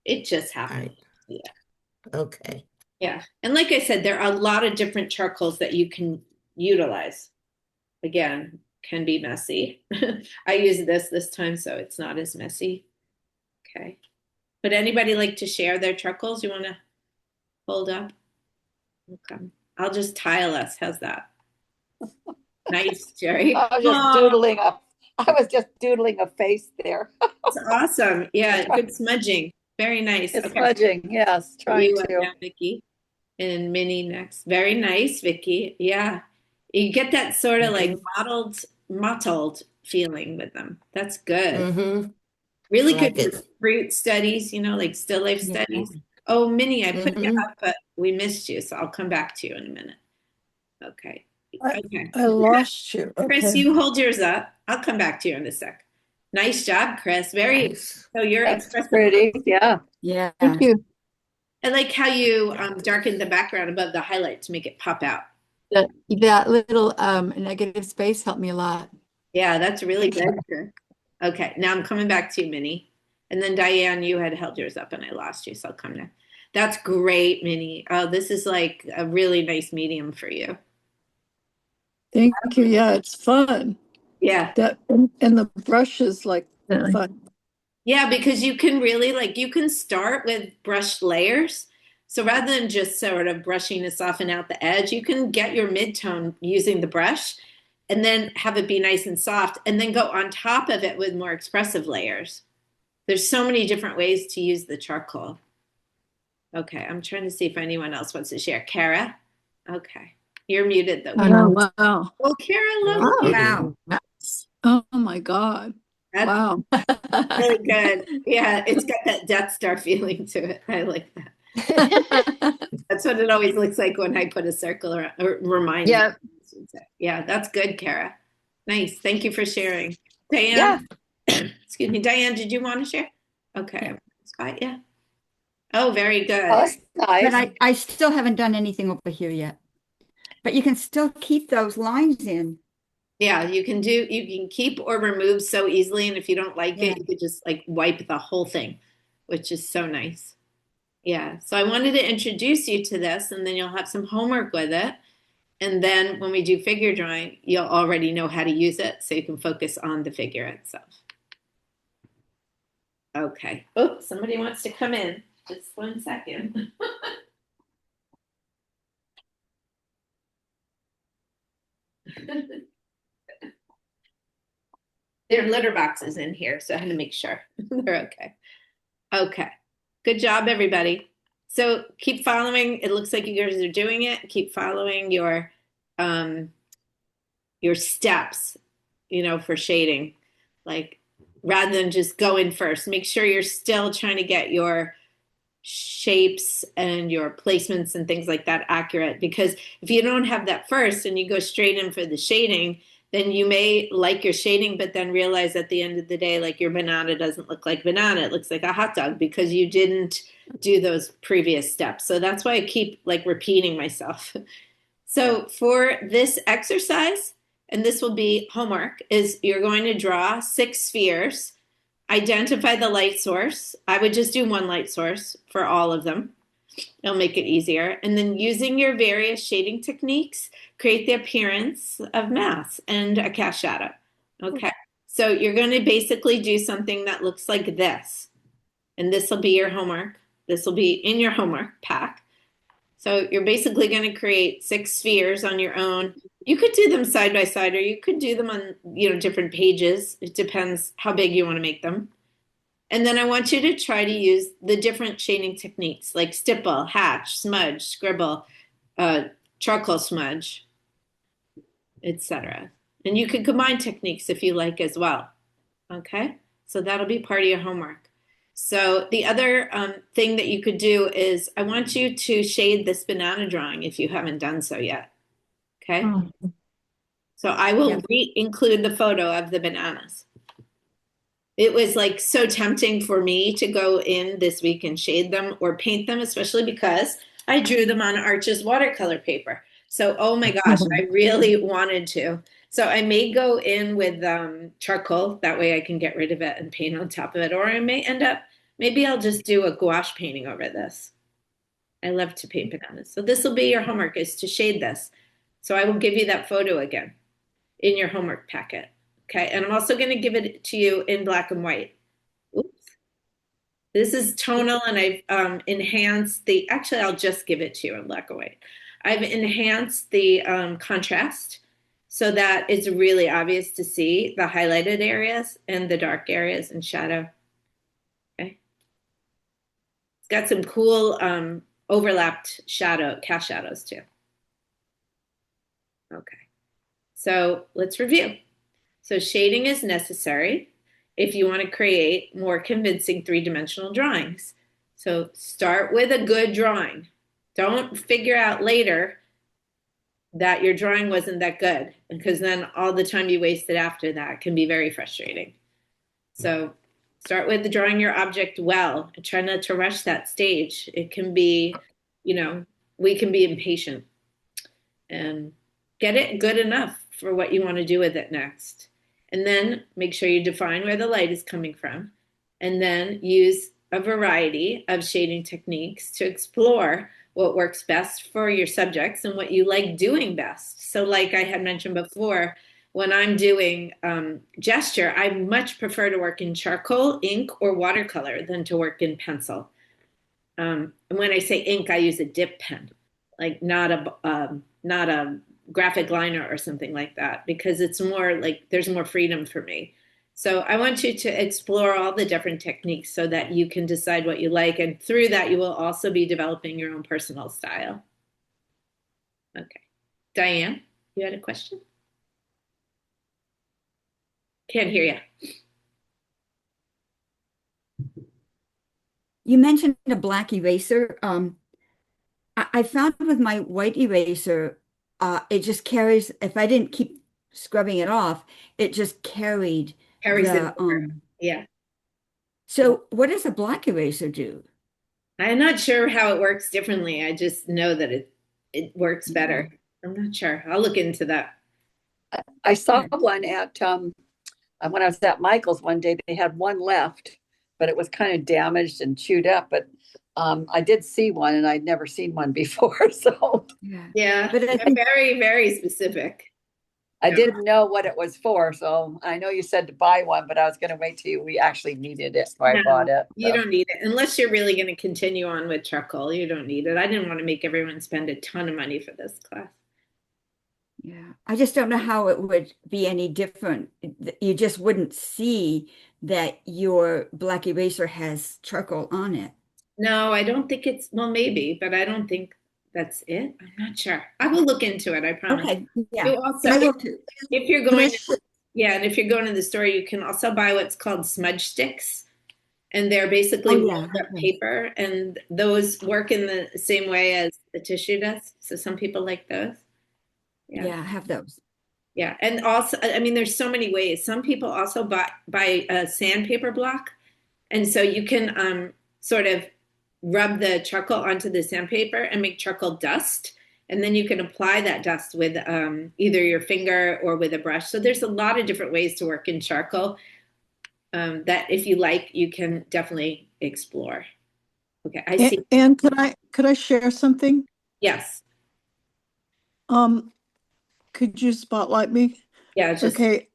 It just All happened. right. Yeah. Okay. Yeah. And like I said, there are a lot of different charcoals that you can utilize. Again, can be messy. I use this time, so it's not as messy. Okay. Would anybody like to share their charcoals? You want to hold up? Okay. I'll just tile us. How's that? Nice, Jerry. Oh, I was just doodling a face there. it's awesome. Yeah, good smudging. Very nice. It's Okay. smudging, yes, Put trying you up to. now, Vicky. And Minnie next. Very nice, Vicky. Yeah. You get that sort of like mottled feeling with them. That's good. Mm-hmm. Really good Like for it. fruit studies, like still life Yeah. studies. Oh, Minnie, I put you Mm-hmm. up, but we missed you, so I'll come back to you in a minute. Okay. Okay. I lost you. Chris, Okay. you hold yours up. I'll come back to you in a sec. Nice job, Chris. Very, Nice. so you're That's expressive. pretty, yeah. Yeah. Thank you. I like how you darkened the background above the highlight to make it pop out. That little negative space helped me a lot. Yeah, that's really good, Chris. Okay, now I'm coming back to you, Minnie. And then Diane, you had held yours up and I lost you, so I'll come now. That's great, Minnie. Oh, this is like a really nice medium for you. Thank you. Yeah, it's fun. Yeah. And the brush is like Really. fun. Yeah, because you can really you can start with brushed layers. So rather than just sort of brushing to soften out the edge, you can get your mid-tone using the brush and then have it be nice and soft and then go on top of it with more expressive layers. There's so many different ways to use the charcoal. Okay, I'm trying to see if anyone else wants to share. Kara? Okay. You're muted though. Oh, wow. Oh, Kara, look. Oh, Wow. Oh my God. That's Wow. really good. Yeah, it's got that Death Star feeling to it. I like that. That's what it always looks like when I put a circle around, or remind me. Yeah. Yeah, that's good, Kara. Nice. Thank you for sharing. Diane, excuse me. Diane, did you want to share? Okay. Scott, yeah. Oh, very Oh, good. that's But nice. I still haven't done anything over here yet. But you can still keep those lines in. Yeah, you can keep or remove so easily. And if you don't like Yeah. it, you could just wipe the whole thing, which is so nice. Yeah. So I wanted to introduce you to this and then you'll have some homework with it. And then when we do figure drawing, you'll already know how to use it so you can focus on the figure itself. Okay. Oh, somebody wants to come in. Just 1 second. There are litter boxes in here, so I had to make sure they're okay. Okay. Good job, everybody. So keep following. It looks like you guys are doing it. Keep following your steps, for shading. Rather than just go in first, make sure you're still trying to get your shapes and your placements and things like that accurate. Because if you don't have that first and you go straight in for the shading, then you may like your shading, but then realize at the end of the day, your banana doesn't look like banana. It looks like a hot dog because you didn't do those previous steps. So that's why I keep repeating myself. So for this exercise, and this will be homework, is you're going to draw 6 spheres, identify the light source. I would just do one light source for all of them. It'll make it easier. And then using your various shading techniques, create the appearance of mass and a cast shadow. Okay. So you're going to basically do something that looks like this. And this will be your homework. This will be in your homework pack. So you're basically going to create 6 spheres on your own. You could do them side by side, or you could do them on, different pages. It depends how big you want to make them. And then I want you to try to use the different shading techniques like stipple, hatch, smudge, scribble, charcoal smudge, etc. And you could combine techniques if you like as well. Okay, so that'll be part of your homework. So the other thing that you could do is I want you to shade this banana drawing if you haven't done so yet. Okay, so I will include the photo of the bananas. It was so tempting for me to go in this week and shade them or paint them, especially because I drew them on Arch's watercolor paper. So, oh my gosh, I really wanted to. So I may go in with charcoal. That way I can get rid of it and paint on top of it. Or I may end up, maybe I'll just do a gouache painting over this. I love to paint bananas. So this will be your homework, is to shade this. So I will give you that photo again in your homework packet. Okay, and I'm also going to give it to you in black and white. Oops. This is tonal, and I've enhanced the, actually, I'll just give it to you in black and white. I've enhanced the contrast so that it's really obvious to see the highlighted areas and the dark areas and shadow. Okay. It's got some cool overlapped cast shadows too. Okay. So let's review. So shading is necessary if you want to create more convincing three-dimensional drawings. So start with a good drawing. Don't figure out later that your drawing wasn't that good, because then all the time you wasted after that can be very frustrating. So start with drawing your object well and try not to rush that stage. It can be, we can be impatient, and get it good enough for what you want to do with it next. And then make sure you define where the light is coming from, and then use a variety of shading techniques to explore what works best for your subjects and what you like doing best. So like I had mentioned before, when I'm doing gesture, I much prefer to work in charcoal, ink, or watercolor than to work in pencil. And when I say ink, I use a dip pen, like not a graphic liner or something like that, because it's more like there's more freedom for me. So I want you to explore all the different techniques so that you can decide what you like. And through that, you will also be developing your own personal style. Okay. Diane, you had a question? Can't hear you. You mentioned a black eraser. I found with my white eraser, it just carries, if I didn't keep scrubbing it off, it just carries it over. Yeah. So what does a black eraser do? I'm not sure how it works differently. I just know that it works better. I'm not sure. I'll look into that. I saw one at when I was at Michael's one day. They had one left, but it was kind of damaged and chewed up. But I did see one, and I'd never seen one before. So yeah, but it's very, very specific. I didn't know what it was for. So I know you said to buy one, but I was going to wait till we actually needed it. So I bought it. You don't need it unless you're really going to continue on with charcoal. You don't need it. I didn't want to make everyone spend a ton of money for this class. Yeah, I just don't know how it would be any different. You just wouldn't see that your black eraser has charcoal on it. No, I don't think it's, well, maybe, but I don't think that's it. I'm not sure. I will look into it, I promise. Okay, yeah. You also, if you're going, and if you're going to the store, you can also buy what's called smudge sticks. And they're basically rolled up paper, and those work in the same way as the tissue does. So some people like those. Yeah, I have those. Yeah, and also, I mean, there's so many ways. Some people also buy a sandpaper block, and so you can sort of rub the charcoal onto the sandpaper and make charcoal dust, and then you can apply that dust with either your finger or with a brush. So there's a lot of different ways to work in charcoal that, if you like, you can definitely explore. Okay, I see. And could I share something? Yes. Could you spotlight me? Yeah. Okay.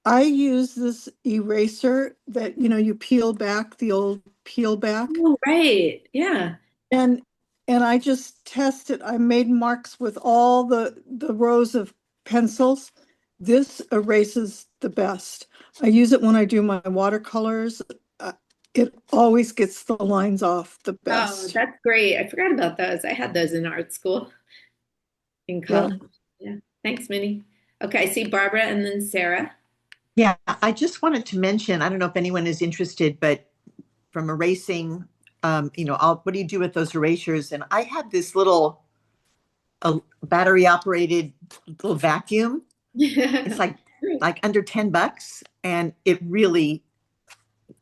I use this eraser that, you peel back, the old peel back. Oh, right. Yeah. And I just tested. I made marks with all the rows of pencils. This erases the best. I use it when I do my watercolors. It always gets the lines off the best. Oh, that's great. I forgot about those. I had those in art school in college. Yeah. Thanks, Minnie. Okay, I see Barbara and then Sarah. Yeah, I just wanted to mention, I don't know if anyone is interested, but from erasing, what do you do with those erasers? And I have this little battery operated little vacuum. It's like under $10, and it really,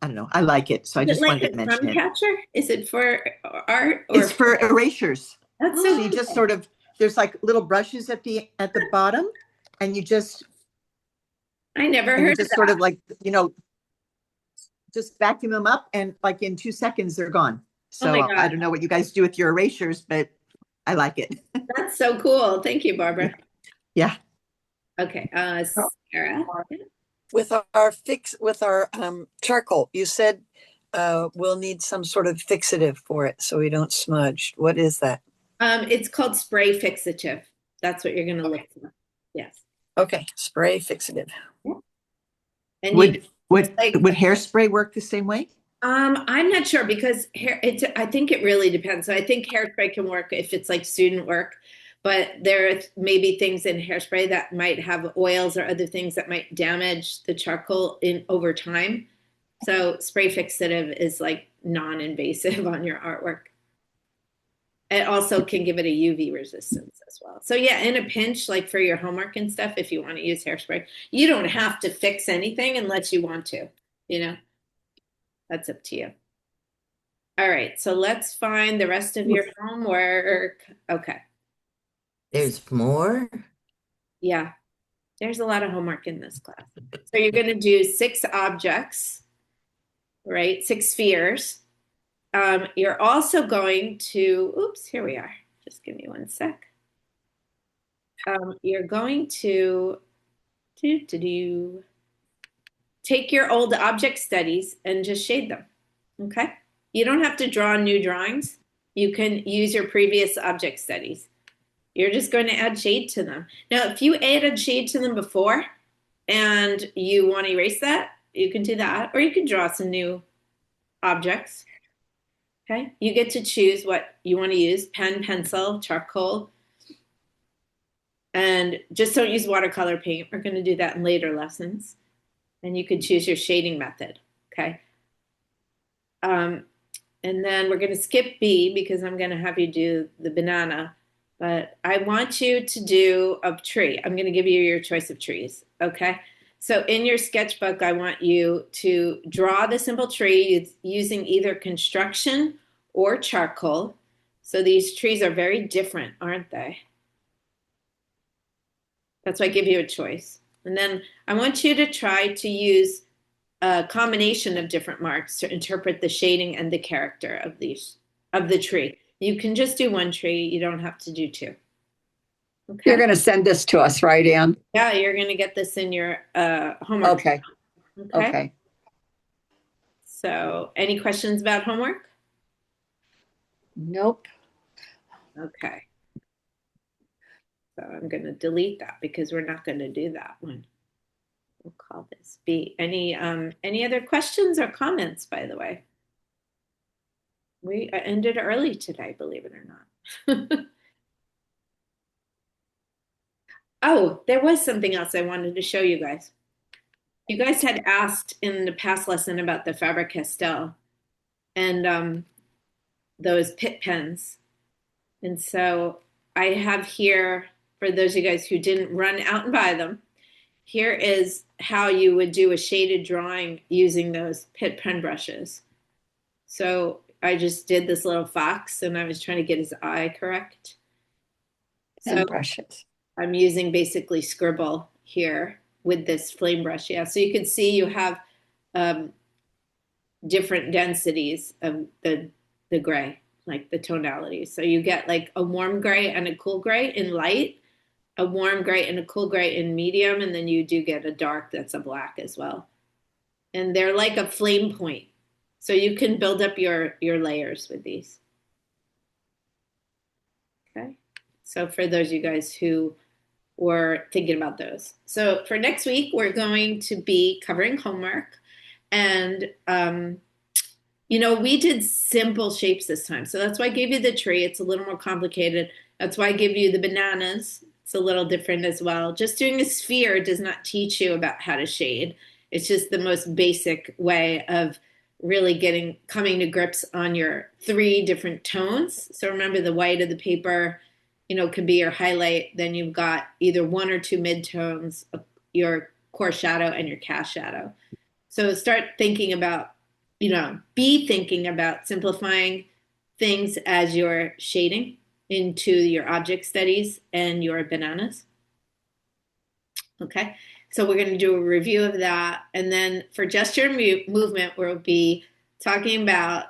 I don't know, I like it. So I just wanted to mention it. Catcher? Is it for art? Or it's for erasers. That's so you just sort of, there's like little brushes at the bottom, and you just I never And you heard of just that. sort of like, just vacuum them up and like in 2 seconds, they're gone. Oh my So I God. don't know what you guys do with your erasures, but I like it. That's so cool. Thank you, Barbara. Yeah. Okay, Sarah. With our charcoal, you said we'll need some sort of fixative for it so we don't smudge. What is that? It's called spray fixative. That's what you're going to look for. Yes. Okay, spray fixative. And Would like, would hairspray work the same way? I'm not sure because I think it really depends. So I think hairspray can work if it's like student work, but there may be things in hairspray that might have oils or other things that might damage the charcoal in over time. So spray fixative is like non-invasive on your artwork. It also can give it a UV resistance as well. So yeah, in a pinch, like for your homework and stuff, if you want to use hairspray, you don't have to fix anything unless you want to, that's up to you. All right, so let's find the rest of your homework. Okay. There's more? Yeah, there's a lot of homework in this class. So you're going to do 6 objects, right? 6 spheres. You're also going to, oops, here we are. Just give me one sec. You're going to take your old object studies and just shade them, okay? You don't have to draw new drawings. You can use your previous object studies. You're just going to add shade to them. Now, if you added shade to them before and you want to erase that, you can do that, or you can draw some new objects. Okay, you get to choose what you want to use, pen, pencil, charcoal, and just don't use watercolor paint. We're going to do that in later lessons. And you can choose your shading method, okay? And then we're going to skip B because I'm going to have you do the banana, but I want you to do a tree. I'm going to give you your choice of trees, okay? So in your sketchbook, I want you to draw the simple tree using either construction or charcoal. So these trees are very different, aren't they? That's why I give you a choice. And then I want you to try to use a combination of different marks to interpret the shading and the character of the tree. You can just do one tree. You don't have to do 2. Okay. You're going to send this to us, right, Ann? Yeah, you're going to get this in your homework. Okay. Okay. So any questions about homework? Nope. Okay. So I'm going to delete that because we're not going to do that one. We'll call this B. Any other questions or comments, by the way? We ended early today, believe it or not. Oh, there was something else I wanted to show you guys. You guys had asked in the past lesson about the Faber-Castell and those pit pens. And so I have here, for those of you guys who didn't run out and buy them, here is how you would do a shaded drawing using those pit pen brushes. So I just did this little fox and I was trying to get his eye correct. So brushes. I'm using basically scribble here with this flame brush. Yeah, so you can see you have different densities of the gray, like the tonalities. So you get like a warm gray and a cool gray in light, a warm gray and a cool gray in medium, and then you do get a dark that's a black as well. And they're like a flame point. So you can build up your layers with these. Okay. So for those of you guys who were thinking about those. So for next week, we're going to be covering homework. And, we did simple shapes this time. So that's why I gave you the tree. It's a little more complicated. That's why I give you the bananas. It's a little different as well. Just doing a sphere does not teach you about how to shade. It's just the most basic way of really coming to grips on your 3 different tones. So remember the white of the paper, could be your highlight. Then you've got either 1 or 2 midtones, your core shadow and your cast shadow. So start thinking about, be thinking about simplifying things as you're shading into your object studies and your bananas. Okay. So we're going to do a review of that. And then for gesture movement, we'll be talking about,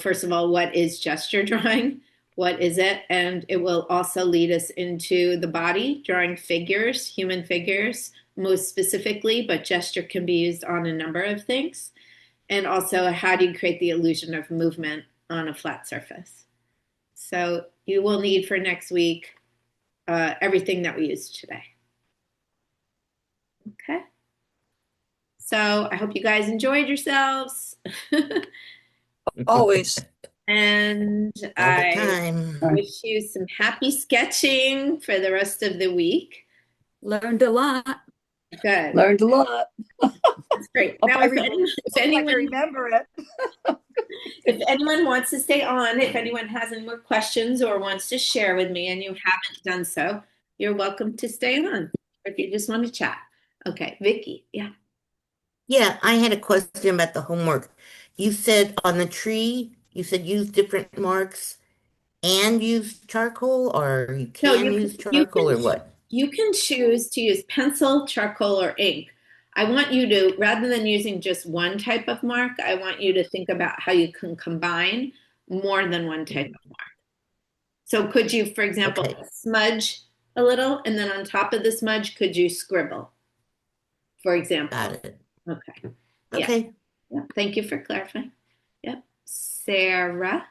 first of all, what is gesture drawing? What is it? And it will also lead us into the body, drawing figures, human figures, most specifically, but gesture can be used on a number of things. And also, how do you create the illusion of movement on a flat surface? So you will need for next week everything that we used today. Okay. So I hope you guys enjoyed yourselves. Always. And All the I time. wish you some happy sketching for the rest of the week. Learned a lot. Good. Learned a lot. That's great. Hope Now, I if anyone remember it. if anyone wants to stay on, if anyone has any more questions or wants to share with me and you haven't done so, you're welcome to stay on. Or if you just want to chat. Okay, Vicky. Yeah. Yeah, I had a question about the homework. You said on the tree, you said use different marks and use charcoal, or you No, can use charcoal, or what? you can choose to use pencil, charcoal, or ink. I want you to, rather than using just one type of mark, I want you to think about how you can combine more than one type of mark. So could you, for example, Okay, smudge a little, and then on top of the smudge, could you scribble, for got example? it. Okay. Yeah. Okay. Yeah. Thank you for clarifying. Yep. Sarah.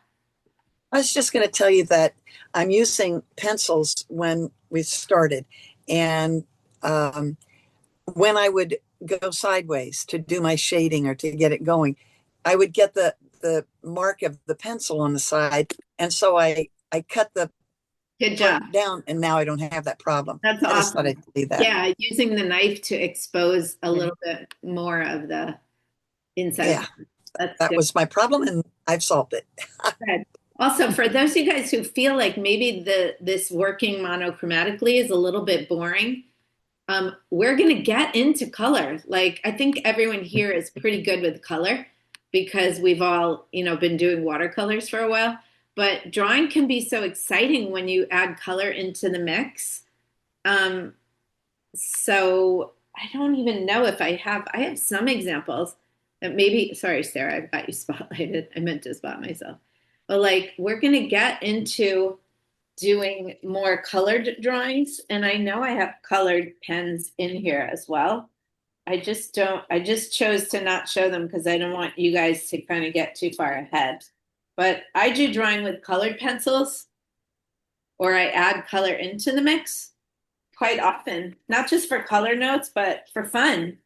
I was just going to tell you that I'm using pencils when we started. And when I would go sideways to do my shading or to get it going, I would get the mark of the pencil on the side. And so I cut the Good job. part down, and now I don't have that problem. That's I just thought awesome. I'd say that. Yeah, using the knife to expose a little bit more of the inside. Yeah, That's that good. was my problem, and I've solved it. Good. Also, for those of you guys who feel like maybe this working monochromatically is a little bit boring, we're going to get into color. Like, I think everyone here is pretty good with color because we've all, been doing watercolors for a while. But drawing can be so exciting when you add color into the mix. So I don't even know if I have some examples that maybe, sorry, Sarah, I've got you spotlighted. I meant to spot myself. But like, we're going to get into doing more colored drawings. And I know I have colored pens in here as well. I just chose to not show them because I don't want you guys to kind of get too far ahead. But I do drawing with colored pencils, or I add color into the mix quite often, not just for color notes, but for fun.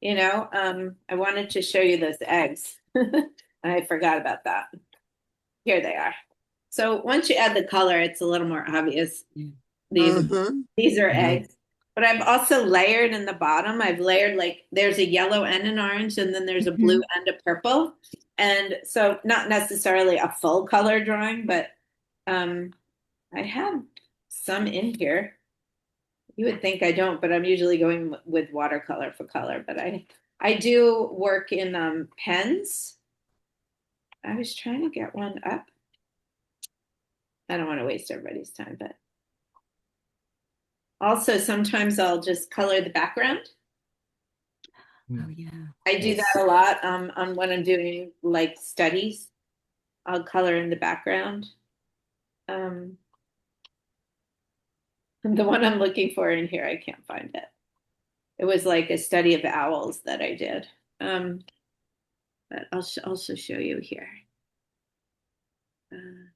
I wanted to show you those eggs. I forgot about that. Here they are. So once you add the color, it's a little more obvious. These are eggs. But I've also layered in the bottom. I've layered, like, there's a yellow and an orange, and then there's a blue and a purple. And so not necessarily a full color drawing, but I have some in here. You would think I don't, but I'm usually going with watercolor for color. But I do work in pens. I was trying to get one up. I don't want to waste everybody's time, but also sometimes I'll just color the background. Oh yeah. I do that a lot on when I'm doing like studies. I'll color in the background. The one I'm looking for in here, I can't find it. It was like a study of owls that I did. But I'll also show you here.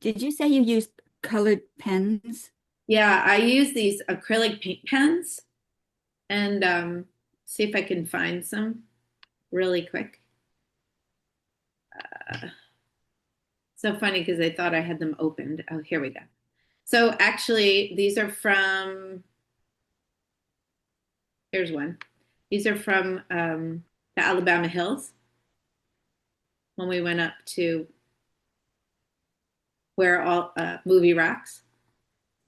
Did you say you used colored pens? Yeah, I use these acrylic paint pens, and see if I can find some really quick. So funny because I thought I had them opened. Oh, here we go. So actually, these are from, here's one. These are from the Alabama Hills when we went up to where all movie rocks.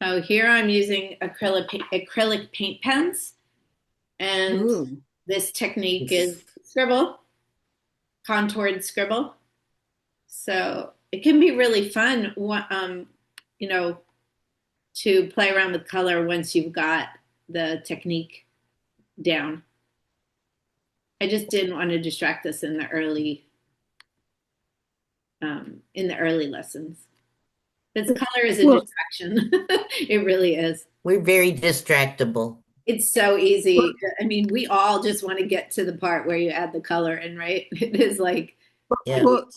So here I'm using acrylic paint pens, and this technique is scribble, contoured scribble. So it can be really fun, to play around with color once you've got the technique down. I just didn't want to distract us in the early lessons. Because color is a Well, distraction. It really is. We're very distractible. It's so easy. I mean, we all just want to get to the part where you add the color in, right? It is like, Yeah. well,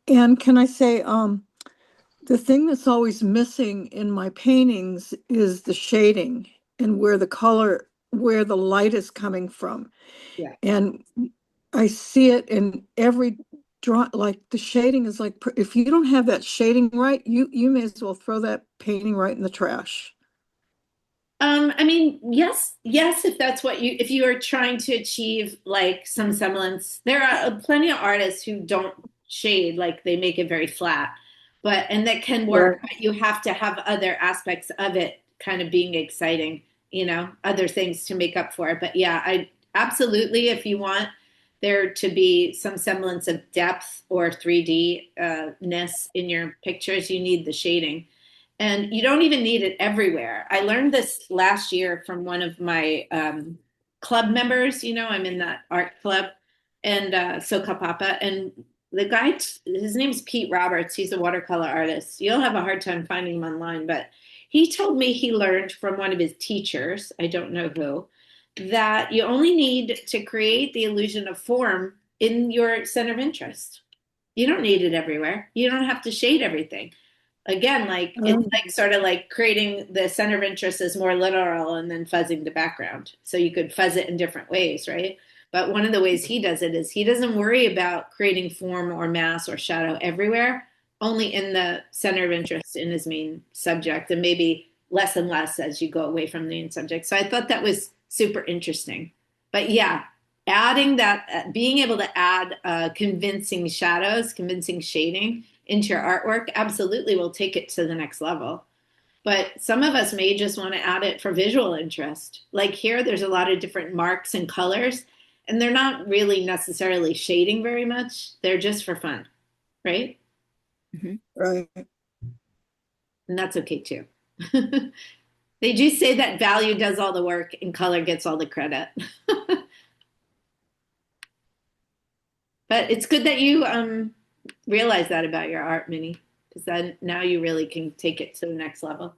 Anne, can I say, the thing that's always missing in my paintings is the shading and where the light is coming from. yeah. And I see it in every draw, like the shading is like, if you don't have that shading right, you may as well throw that painting right in the trash. I mean, yes, if you are trying to achieve like some semblance, there are plenty of artists who don't shade, like they make it very flat, and that can work, but you have to have other aspects of it kind of being exciting, other things to make up for it. But yeah, I absolutely, if you want there to be some semblance of depth or 3D ness in your pictures, you need the shading. And you don't even need it everywhere. I learned this last year from one of my club members. I'm in that art club, and Soka Papa. And the guy, his name's Pete Roberts. He's a watercolor artist. You'll have a hard time finding him online, but he told me he learned from one of his teachers, I don't know who, that you only need to create the illusion of form in your center of interest. You don't need it everywhere. You don't have to shade everything. Again, like it's like sort of like creating the center of interest as more literal and then fuzzing the background. So you could fuzz it in different ways, right? But one of the ways he does it is he doesn't worry about creating form or mass or shadow everywhere, only in the center of interest in his main subject, and maybe less and less as you go away from the main subject. So I thought that was super interesting. But yeah, adding that, being able to add convincing shadows, convincing shading into your artwork absolutely will take it to the next level. But some of us may just want to add it for visual interest. Like here, there's a lot of different marks and colors, and they're not really necessarily shading very much. They're just for fun, right? Right. And that's okay too. They do say that value does all the work and color gets all the credit. But it's good that you realize that about your art, Minnie, because then now you really can take it to the next level.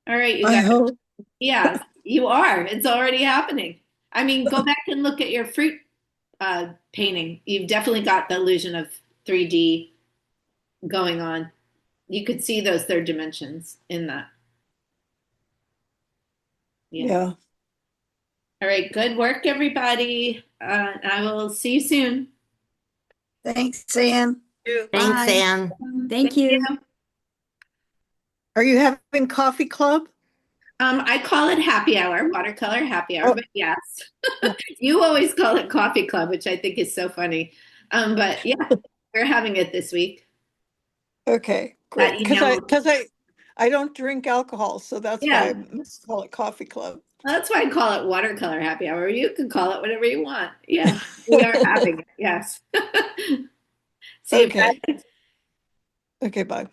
All right, you I guys. hope. Yeah, you are. It's already happening. I mean, go back and look at your fruit painting. You've definitely got the illusion of 3D going on. You could see those third dimensions in that. Yeah. All right, good work, everybody. I will see you soon. Thanks, Anne. Thanks, Bye. Anne. Thank you. Are you having coffee club? I call it happy hour, watercolor happy hour, Oh. but yes. You always call it coffee club, which I think is so funny. But yeah, we're having it this week. Okay, That great. email. Because I don't drink alcohol, so that's why I must call it coffee club. That's why I call it watercolor happy hour. You can call it whatever you want. Yeah, we are having it. Yes. See you Okay. guys. Okay, bye.